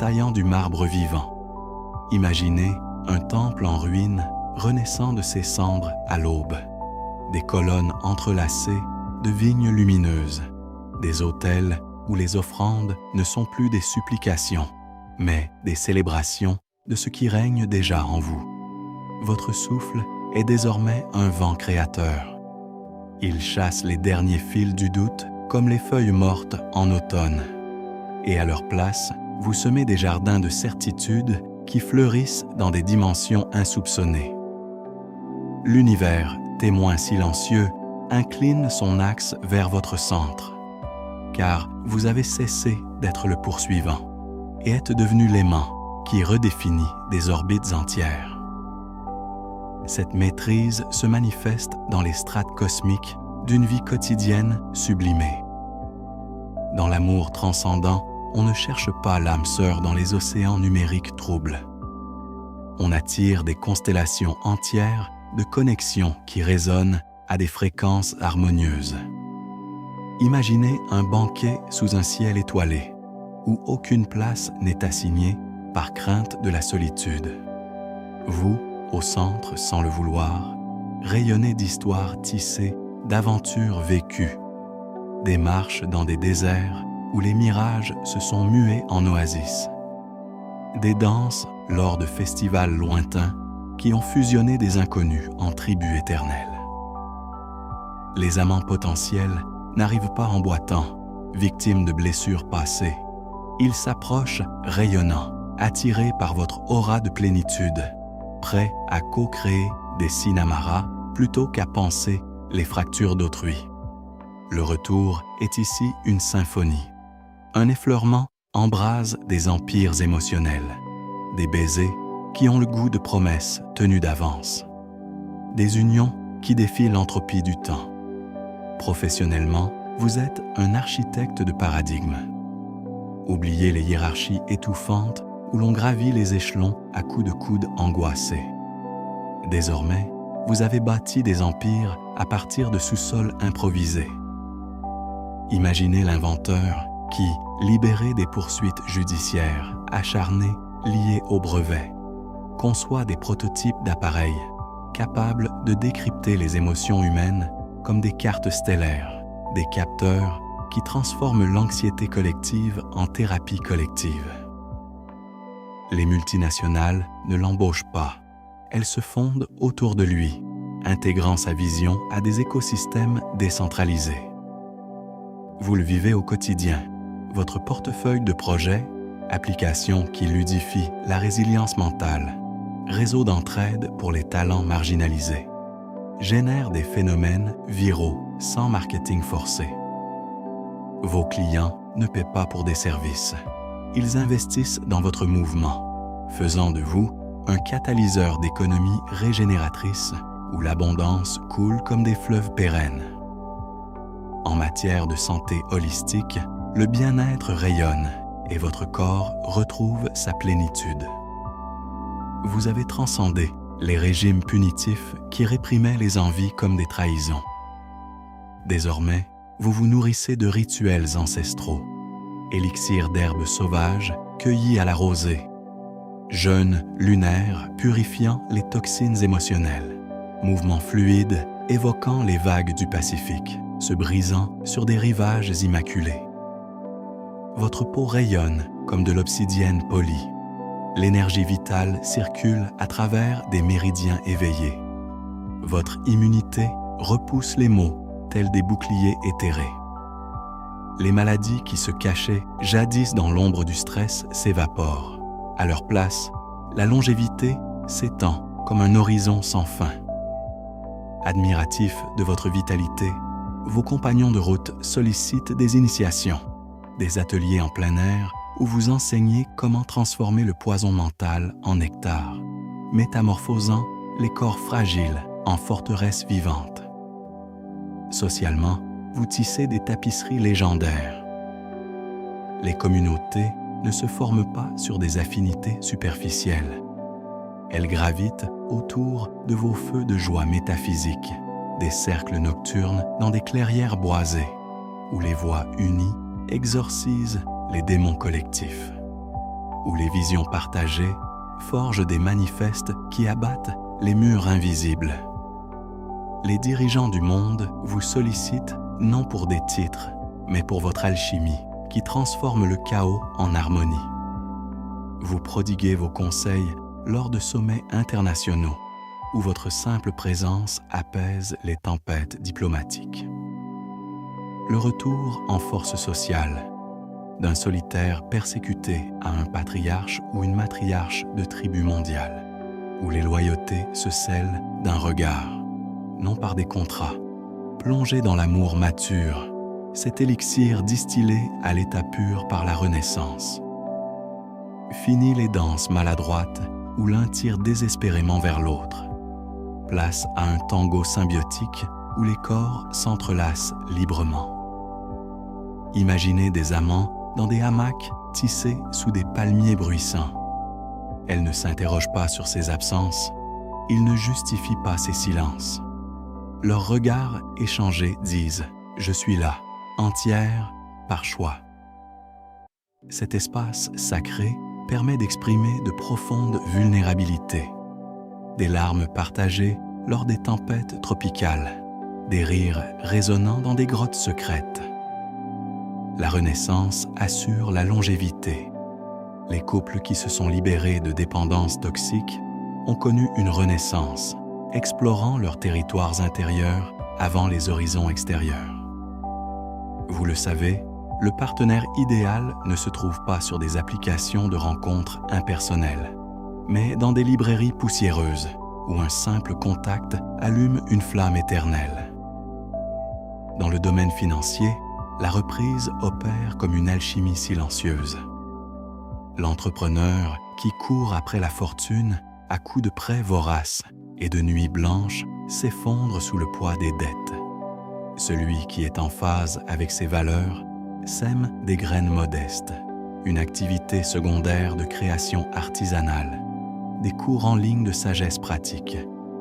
taillant du marbre vivant. Imaginez un temple en ruine renaissant de ses cendres à l'aube, des colonnes entrelacées de vignes lumineuses, des autels où les offrandes ne sont plus des supplications, mais des célébrations de ce qui règne déjà en vous. Votre souffle est désormais un vent créateur. Il chasse les derniers fils du doute comme les feuilles mortes en automne. Et à leur place, vous semez des jardins de certitude qui fleurissent dans des dimensions insoupçonnées. L'univers, témoin silencieux, incline son axe vers votre centre, car vous avez cessé d'être le poursuivant et êtes devenu l'aimant qui redéfinit des orbites entières. Cette maîtrise se manifeste dans les strates cosmiques d'une vie quotidienne sublimée. Dans l'amour transcendant, on ne cherche pas l'âme sœur dans les océans numériques troubles. On attire des constellations entières de connexions qui résonnent à des fréquences harmonieuses. Imaginez un banquet sous un ciel étoilé, où aucune place n'est assignée par crainte de la solitude. Vous, au centre sans le vouloir, rayonnez d'histoires tissées, d'aventures vécues, des marches dans des déserts où les mirages se sont mués en oasis, des danses lors de festivals lointains qui ont fusionné des inconnus en tribus éternelles. Les amants potentiels n'arrivent pas en boitant, victimes de blessures passées. Ils s'approchent rayonnants, attirés par votre aura de plénitude, prêts à co-créer des cinémaras plutôt qu'à penser les fractures d'autrui. Le retour est ici une symphonie. Un effleurement embrase des empires émotionnels, des baisers qui ont le goût de promesses tenues d'avance, des unions qui défient l'entropie du temps. Professionnellement, vous êtes un architecte de paradigme. Oubliez les hiérarchies étouffantes où l'on gravit les échelons à coups de coude angoissés. Désormais, vous avez bâti des empires à partir de sous-sols improvisés. Imaginez l'inventeur qui, libéré des poursuites judiciaires, acharné, lié au brevet, conçoit des prototypes d'appareils capables de décrypter les émotions humaines comme des cartes stellaires, des capteurs qui transforment l'anxiété collective en thérapie collective. Les multinationales ne l'embauchent pas, elles se fondent autour de lui, intégrant sa vision à des écosystèmes décentralisés. Vous le vivez au quotidien, votre portefeuille de projets, applications qui ludifient la résilience mentale, réseau d'entraide pour les talents marginalisés, génère des phénomènes viraux sans marketing forcé. Vos clients ne paient pas pour des services. Ils investissent dans votre mouvement, faisant de vous un catalyseur d'économie régénératrice où l'abondance coule comme des fleuves pérennes. En matière de santé holistique, le bien-être rayonne et votre corps retrouve sa plénitude. Vous avez transcendé les régimes punitifs qui réprimaient les envies comme des trahisons. Désormais, vous vous nourrissez de rituels ancestraux, élixirs d'herbes sauvages cueillis à la rosée, jeûnes lunaires purifiant les toxines émotionnelles, mouvements fluides évoquant les vagues du Pacifique, se brisant sur des rivages immaculés. Votre peau rayonne comme de l'obsidienne polie. L'énergie vitale circule à travers des méridiens éveillés. Votre immunité repousse les maux tels des boucliers éthérés. Les maladies qui se cachaient jadis dans l'ombre du stress s'évaporent. À leur place, la longévité s'étend comme un horizon sans fin. Admiratifs de votre vitalité, vos compagnons de route sollicitent des initiations, des ateliers en plein air où vous enseignez comment transformer le poison mental en nectar, métamorphosant les corps fragiles en forteresses vivantes. Socialement, vous tissez des tapisseries légendaires. Les communautés ne se forment pas sur des affinités superficielles. Elles gravitent autour de vos feux de joie métaphysique, des cercles nocturnes dans des clairières boisées, où les voix unies exorcisent les démons collectifs, où les visions partagées forgent des manifestes qui abattent les murs invisibles. Les dirigeants du monde vous sollicitent non pour des titres, mais pour votre alchimie qui transforme le chaos en harmonie. Vous prodiguez vos conseils lors de sommets internationaux où votre simple présence apaise les tempêtes diplomatiques. Le retour en force sociale, d'un solitaire persécuté à un patriarche ou une matriarche de tribu mondiale, où les loyautés se scellent d'un regard, non par des contrats. Plongé dans l'amour mature, cet élixir distillé à l'état pur par la Renaissance. Fini les danses maladroites où l'un tire désespérément vers l'autre. Place à un tango symbiotique où les corps s'entrelacent librement. Imaginez des amants dans des hamacs tissés sous des palmiers bruissants. Elle ne s'interroge pas sur ses absences, il ne justifie pas ses silences. Leurs regards échangés disent « Je suis là, entière, par choix ». Cet espace sacré permet d'exprimer de profondes vulnérabilités, des larmes partagées lors des tempêtes tropicales, des rires résonnant dans des grottes secrètes. La Renaissance assure la longévité. Les couples qui se sont libérés de dépendances toxiques ont connu une renaissance, explorant leurs territoires intérieurs avant les horizons extérieurs. Vous le savez, le partenaire idéal ne se trouve pas sur des applications de rencontres impersonnelles, mais dans des librairies poussiéreuses où un simple contact allume une flamme éternelle. Dans le domaine financier, la reprise opère comme une alchimie silencieuse. L'entrepreneur qui court après la fortune à coups de prêts voraces et de nuits blanches s'effondre sous le poids des dettes. Celui qui est en phase avec ses valeurs sème des graines modestes, une activité secondaire de création artisanale, des cours en ligne de sagesse pratique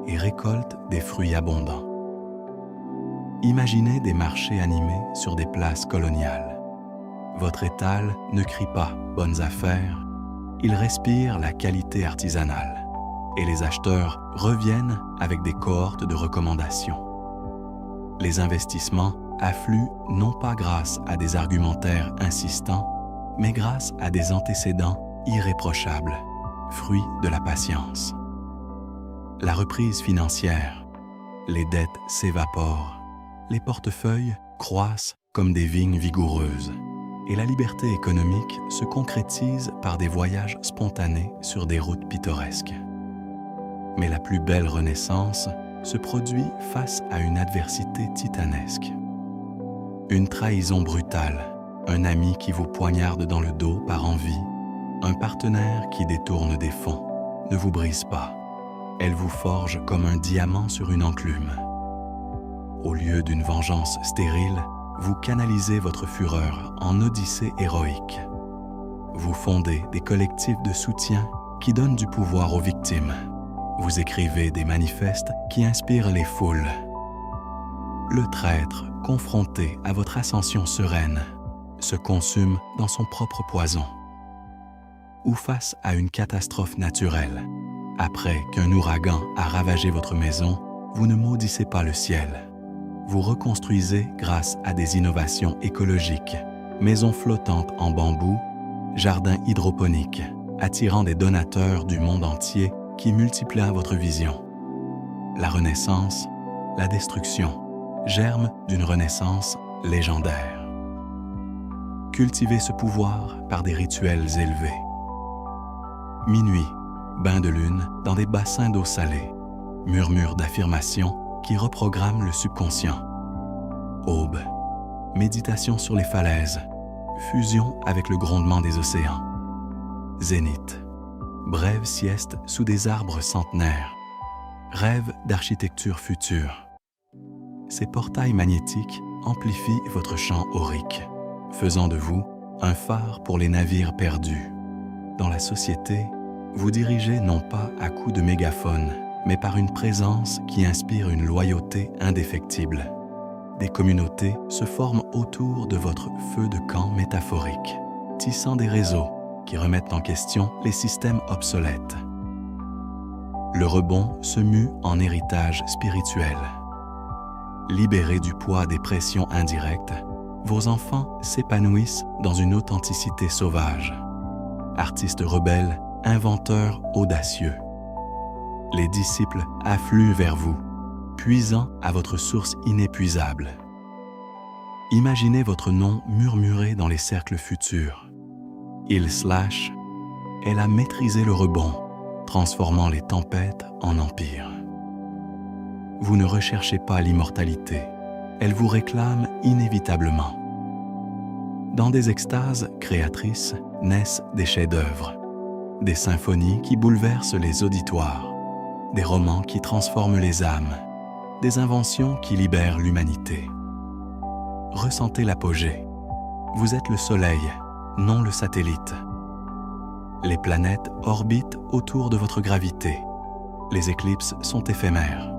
et récolte des fruits abondants. Imaginez des marchés animés sur des places coloniales. Votre étal ne crie pas « bonnes affaires », il respire la qualité artisanale et les acheteurs reviennent avec des cohortes de recommandations. Les investissements affluent non pas grâce à des argumentaires insistants, mais grâce à des antécédents irréprochables, fruits de la patience. la reprise financière. Les dettes s'évaporent. Les portefeuilles croissent comme des vignes vigoureuses. Et la liberté économique se concrétise par des voyages spontanés sur des routes pittoresques. Mais la plus belle renaissance se produit face à une adversité titanesque. Une trahison brutale, un ami qui vous poignarde dans le dos par envie, un partenaire qui détourne des fonds, ne vous brise pas. Elle vous forge comme un diamant sur une enclume. Au lieu d'une vengeance stérile, vous canalisez votre fureur en odyssée héroïque. Vous fondez des collectifs de soutien qui donnent du pouvoir aux victimes. Vous écrivez des manifestes qui inspirent les foules. Le traître, confronté à votre ascension sereine, se consume dans son propre poison. Ou face à une catastrophe naturelle, après qu'un ouragan a ravagé votre maison, vous ne maudissez pas le ciel. Vous reconstruisez grâce à des innovations écologiques, maisons flottantes en bambou, jardins hydroponiques, attirant des donateurs du monde entier qui multiplient votre vision. La renaissance, la destruction, germe d'une renaissance légendaire. Cultivez ce pouvoir par des rituels élevés. Minuit, bain de lune dans des bassins d'eau salée, murmure d'affirmation qui reprogramme le subconscient. Aube, méditation sur les falaises, fusion avec le grondement des océans. Zénith, brève sieste sous des arbres centenaires, rêve d'architecture future. Ces portails magnétiques amplifient votre champ aurique, faisant de vous un phare pour les navires perdus. Dans la société, vous dirigez non pas à coups de mégaphone, mais par une présence qui inspire une loyauté indéfectible. Des communautés se forment autour de votre feu de camp métaphorique, tissant des réseaux qui remettent en question les systèmes obsolètes. Le rebond se mue en héritage spirituel. Libérés du poids des pressions indirectes, vos enfants s'épanouissent dans une authenticité sauvage. Artistes rebelles, inventeurs audacieux. Les disciples affluent vers vous, puisant à votre source inépuisable. Imaginez votre nom murmuré dans les cercles futurs. Il/, elle a maîtrisé le rebond, transformant les tempêtes en empire. Vous ne recherchez pas l'immortalité, elle vous réclame inévitablement. Dans des extases créatrices naissent des chefs-d'œuvre, des symphonies qui bouleversent les auditoires, des romans qui transforment les âmes, des inventions qui libèrent l'humanité. Ressentez l'apogée. Vous êtes le Soleil, non le satellite. Les planètes orbitent autour de votre gravité. Les éclipses sont éphémères.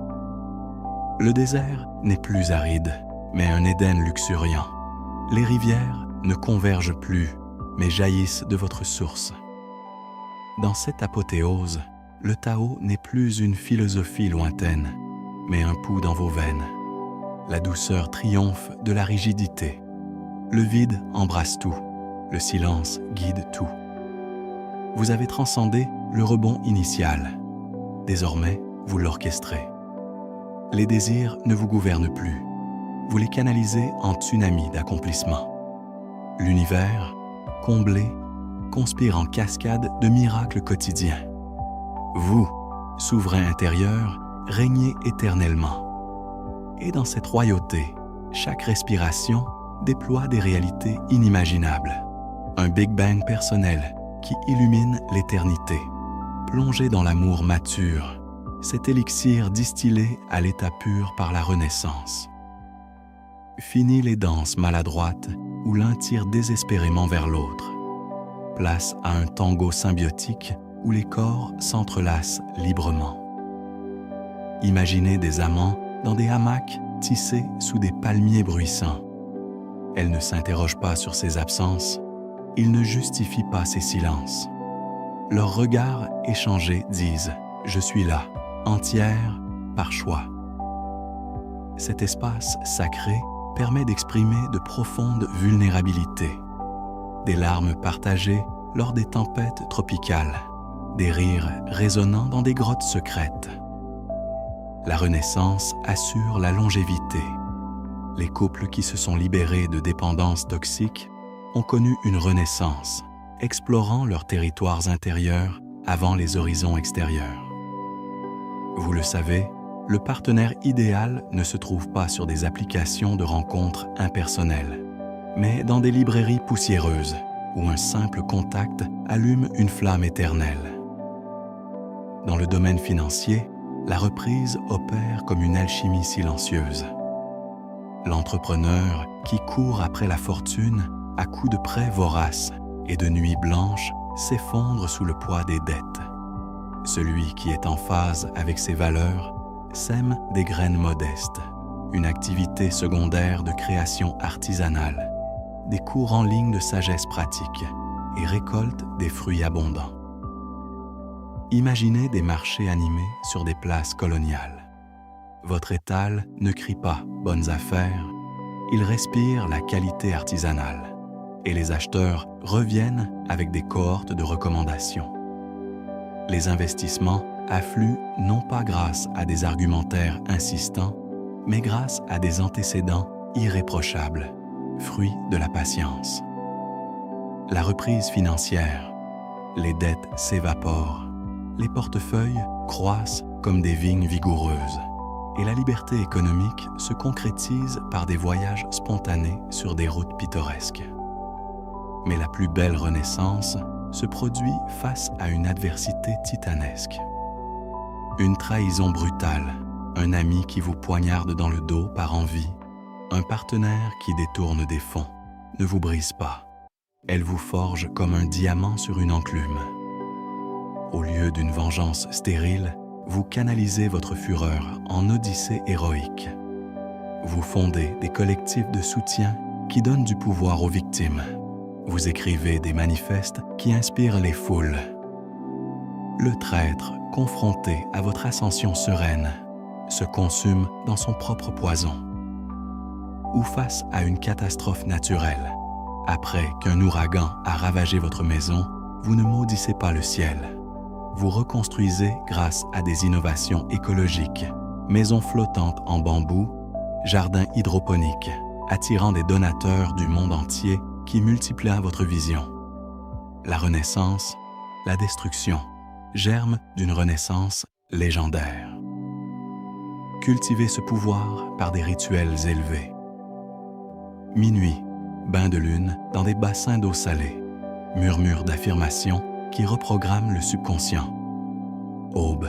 Le désert n'est plus aride, mais un Éden luxuriant. Les rivières ne convergent plus, mais jaillissent de votre source. Dans cette apothéose, le Tao n'est plus une philosophie lointaine, mais un pouls dans vos veines. La douceur triomphe de la rigidité. Le vide embrasse tout, le silence guide tout. Vous avez transcendé le rebond initial. Désormais, vous l'orchestrez. Les désirs ne vous gouvernent plus. Vous les canalisez en tsunami d'accomplissement. L'univers, comblé, conspire en cascade de miracles quotidiens. Vous, souverain intérieur, régnez éternellement. Et dans cette royauté, chaque respiration déploie des réalités inimaginables. Un Big Bang personnel qui illumine l'éternité. Plongé dans l'amour mature, cet élixir distillé à l'état pur par la renaissance. Fini les danses maladroites où l'un tire désespérément vers l'autre. Place à un tango symbiotique où les corps s'entrelacent librement. Imaginez des amants dans des hamacs tissés sous des palmiers bruissants. Elle ne s'interroge pas sur ses absences, ils ne justifient pas ses silences. Leurs regards échangés disent « Je suis là, entière, par choix ». Cet espace sacré permet d'exprimer de profondes vulnérabilités, des larmes partagées lors des tempêtes tropicales, des rires résonnant dans des grottes secrètes. La Renaissance assure la longévité. Les couples qui se sont libérés de dépendances toxiques ont connu une renaissance, explorant leurs territoires intérieurs avant les horizons extérieurs. Vous le savez, le partenaire idéal ne se trouve pas sur des applications de rencontres impersonnelles, mais dans des librairies poussiéreuses où un simple contact allume une flamme éternelle. Dans le domaine financier, la reprise opère comme une alchimie silencieuse. L'entrepreneur qui court après la fortune à coups de prêts voraces et de nuits blanches s'effondre sous le poids des dettes. Celui qui est en phase avec ses valeurs sème des graines modestes, une activité secondaire de création artisanale, des cours en ligne de sagesse pratique et récolte des fruits abondants. Imaginez des marchés animés sur des places coloniales. Votre étal ne crie pas « bonnes affaires », il respire la qualité artisanale et les acheteurs reviennent avec des cohortes de recommandations. Les investissements affluent non pas grâce à des argumentaires insistants, mais grâce à des antécédents irréprochables, fruits de la patience. La reprise financière, les dettes s'évaporent, les portefeuilles croissent comme des vignes vigoureuses, et la liberté économique se concrétise par des voyages spontanés sur des routes pittoresques. Mais la plus belle renaissance se produit face à une adversité titanesque. Une trahison brutale, un ami qui vous poignarde dans le dos par envie, un partenaire qui détourne des fonds, ne vous brise pas. Elle vous forge comme un diamant sur une enclume. Au lieu d'une vengeance stérile, vous canalisez votre fureur en odyssée héroïque. Vous fondez des collectifs de soutien qui donnent du pouvoir aux victimes. Vous écrivez des manifestes qui inspirent les foules. Le traître, confronté à votre ascension sereine, se consume dans son propre poison. Ou face à une catastrophe naturelle, après qu'un ouragan a ravagé votre maison, vous ne maudissez pas le ciel. Vous reconstruisez grâce à des innovations écologiques, maisons flottantes en bambou, jardins hydroponiques, attirant des donateurs du monde entier qui multiplient votre vision. La renaissance, la destruction, germe d'une renaissance légendaire. Cultivez ce pouvoir par des rituels élevés. Minuit, bain de lune dans des bassins d'eau salée, murmure d'affirmation qui reprogramme le subconscient. Aube,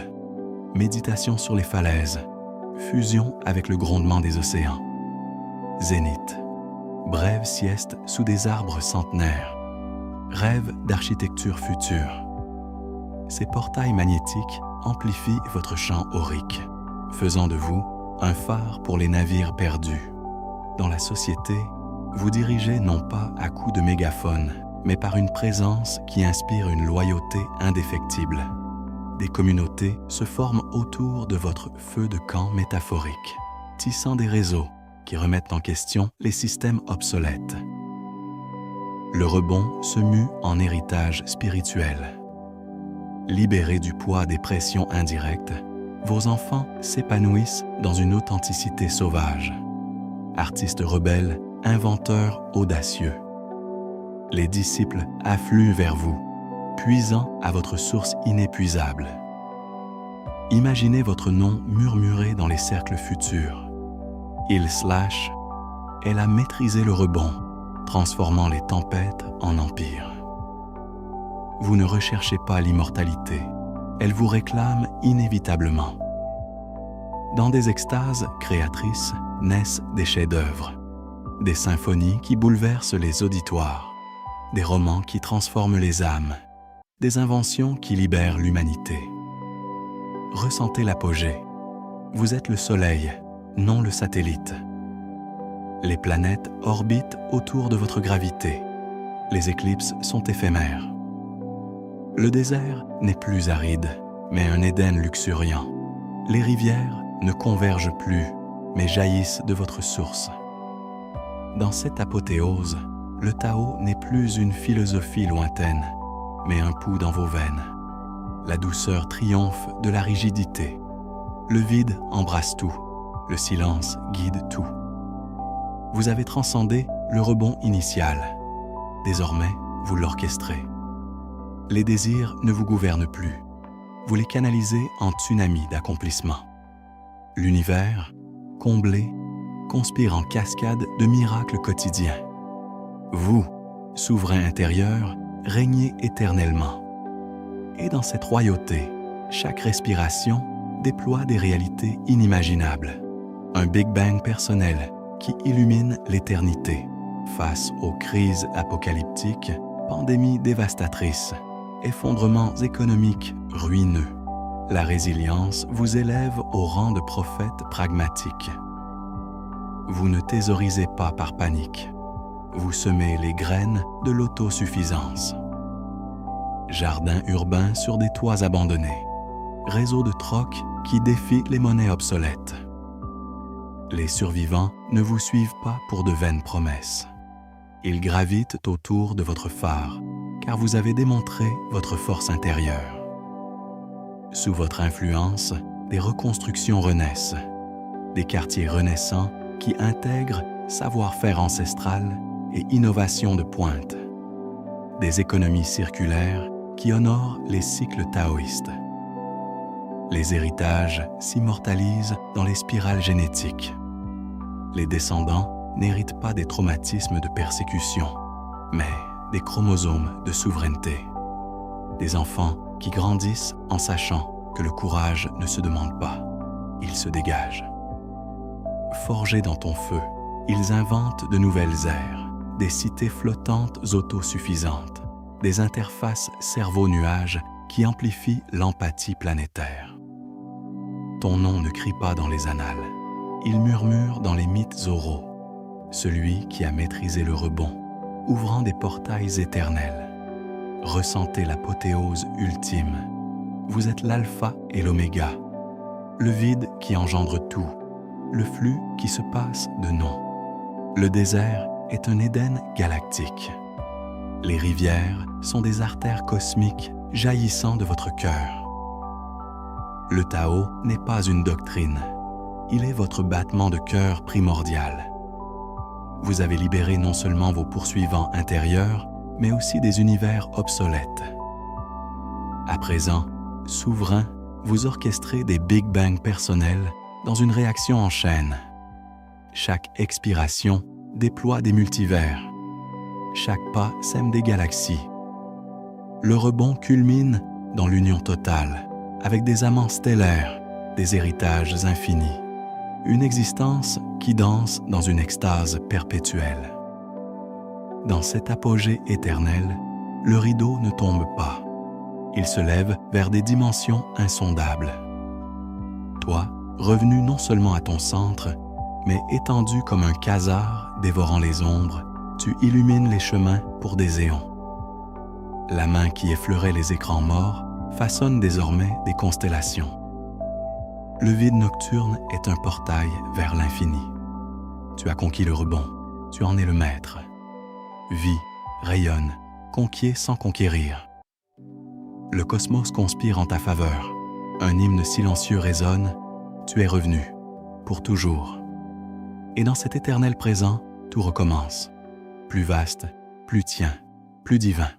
méditation sur les falaises, fusion avec le grondement des océans. Zénith, brève sieste sous des arbres centenaires, rêve d'architecture future. Ces portails magnétiques amplifient votre champ aurique, faisant de vous un phare pour les navires perdus. Dans la société, vous dirigez non pas à coups de mégaphone, mais par une présence qui inspire une loyauté indéfectible. Des communautés se forment autour de votre feu de camp métaphorique, tissant des réseaux qui remettent en question les systèmes obsolètes. Le rebond se mue en héritage spirituel. Libérés du poids des pressions indirectes, vos enfants s'épanouissent dans une authenticité sauvage. Artistes rebelles, inventeurs audacieux. Les disciples affluent vers vous, puisant à votre source inépuisable. Imaginez votre nom murmuré dans les cercles futurs. Il/, elle a maîtrisé le rebond, transformant les tempêtes en empire. Vous ne recherchez pas l'immortalité, elle vous réclame inévitablement. Dans des extases créatrices naissent des chefs-d'œuvre, des symphonies qui bouleversent les auditoires, des romans qui transforment les âmes, des inventions qui libèrent l'humanité. Ressentez l'apogée. Vous êtes le soleil, non le satellite. Les planètes orbitent autour de votre gravité. Les éclipses sont éphémères. Le désert n'est plus aride, mais un Éden luxuriant. Les rivières ne convergent plus, mais jaillissent de votre source. Dans cette apothéose, le Tao n'est plus une philosophie lointaine, mais un pouls dans vos veines. La douceur triomphe de la rigidité. Le vide embrasse tout, le silence guide tout. Vous avez transcendé le rebond initial. Désormais, vous l'orchestrez. Les désirs ne vous gouvernent plus. Vous les canalisez en tsunami d'accomplissement. L'univers, comblé, conspire en cascade de miracles quotidiens. Vous, souverain intérieur, régnez éternellement. Et dans cette royauté, chaque respiration déploie des réalités inimaginables. Un Big Bang personnel qui illumine l'éternité face aux crises apocalyptiques, pandémies dévastatrices, effondrements économiques ruineux. La résilience vous élève au rang de prophète pragmatique. Vous ne thésaurisez pas par panique. Vous semez les graines de l'autosuffisance. Jardins urbains sur des toits abandonnés. Réseau de troc qui défie les monnaies obsolètes. Les survivants ne vous suivent pas pour de vaines promesses. Ils gravitent autour de votre phare, car vous avez démontré votre force intérieure. Sous votre influence, des reconstructions renaissent, des quartiers renaissants qui intègrent savoir-faire ancestral et innovation de pointe, des économies circulaires qui honorent les cycles taoïstes. Les héritages s'immortalisent dans les spirales génétiques. Les descendants n'héritent pas des traumatismes de persécution, mais des chromosomes de souveraineté. Des enfants qui grandissent en sachant que le courage ne se demande pas, il se dégage. Forgés dans ton feu, ils inventent de nouvelles ères, des cités flottantes autosuffisantes, des interfaces cerveau-nuage qui amplifient l'empathie planétaire. Ton nom ne crie pas dans les annales, il murmure dans les mythes oraux, celui qui a maîtrisé le rebond, ouvrant des portails éternels. Ressentez l'apothéose ultime. Vous êtes l'alpha et l'oméga, le vide qui engendre tout, le flux qui se passe de nom. Le désert est un Éden galactique. Les rivières sont des artères cosmiques jaillissant de votre cœur. Le Tao n'est pas une doctrine, il est votre battement de cœur primordial. Vous avez libéré non seulement vos poursuivants intérieurs, mais aussi des univers obsolètes. À présent, souverain, vous orchestrez des Big Bang personnels dans une réaction en chaîne. Chaque expiration déploie des multivers. Chaque pas sème des galaxies. Le rebond culmine dans l'union totale, avec des amants stellaires, des héritages infinis. Une existence qui danse dans une extase perpétuelle. Dans cet apogée éternel, le rideau ne tombe pas. Il se lève vers des dimensions insondables. Toi, revenu non seulement à ton centre, mais étendu comme un quasar dévorant les ombres, tu illumines les chemins pour des éons. La main qui effleurait les écrans morts façonne désormais des constellations. Le vide nocturne est un portail vers l'infini. Tu as conquis le rebond, tu en es le maître. Vis, rayonne, conquiert sans conquérir. Le cosmos conspire en ta faveur. Un hymne silencieux résonne. Tu es revenu, pour toujours. Et dans cet éternel présent, tout recommence. Plus vaste, plus tien, plus divin.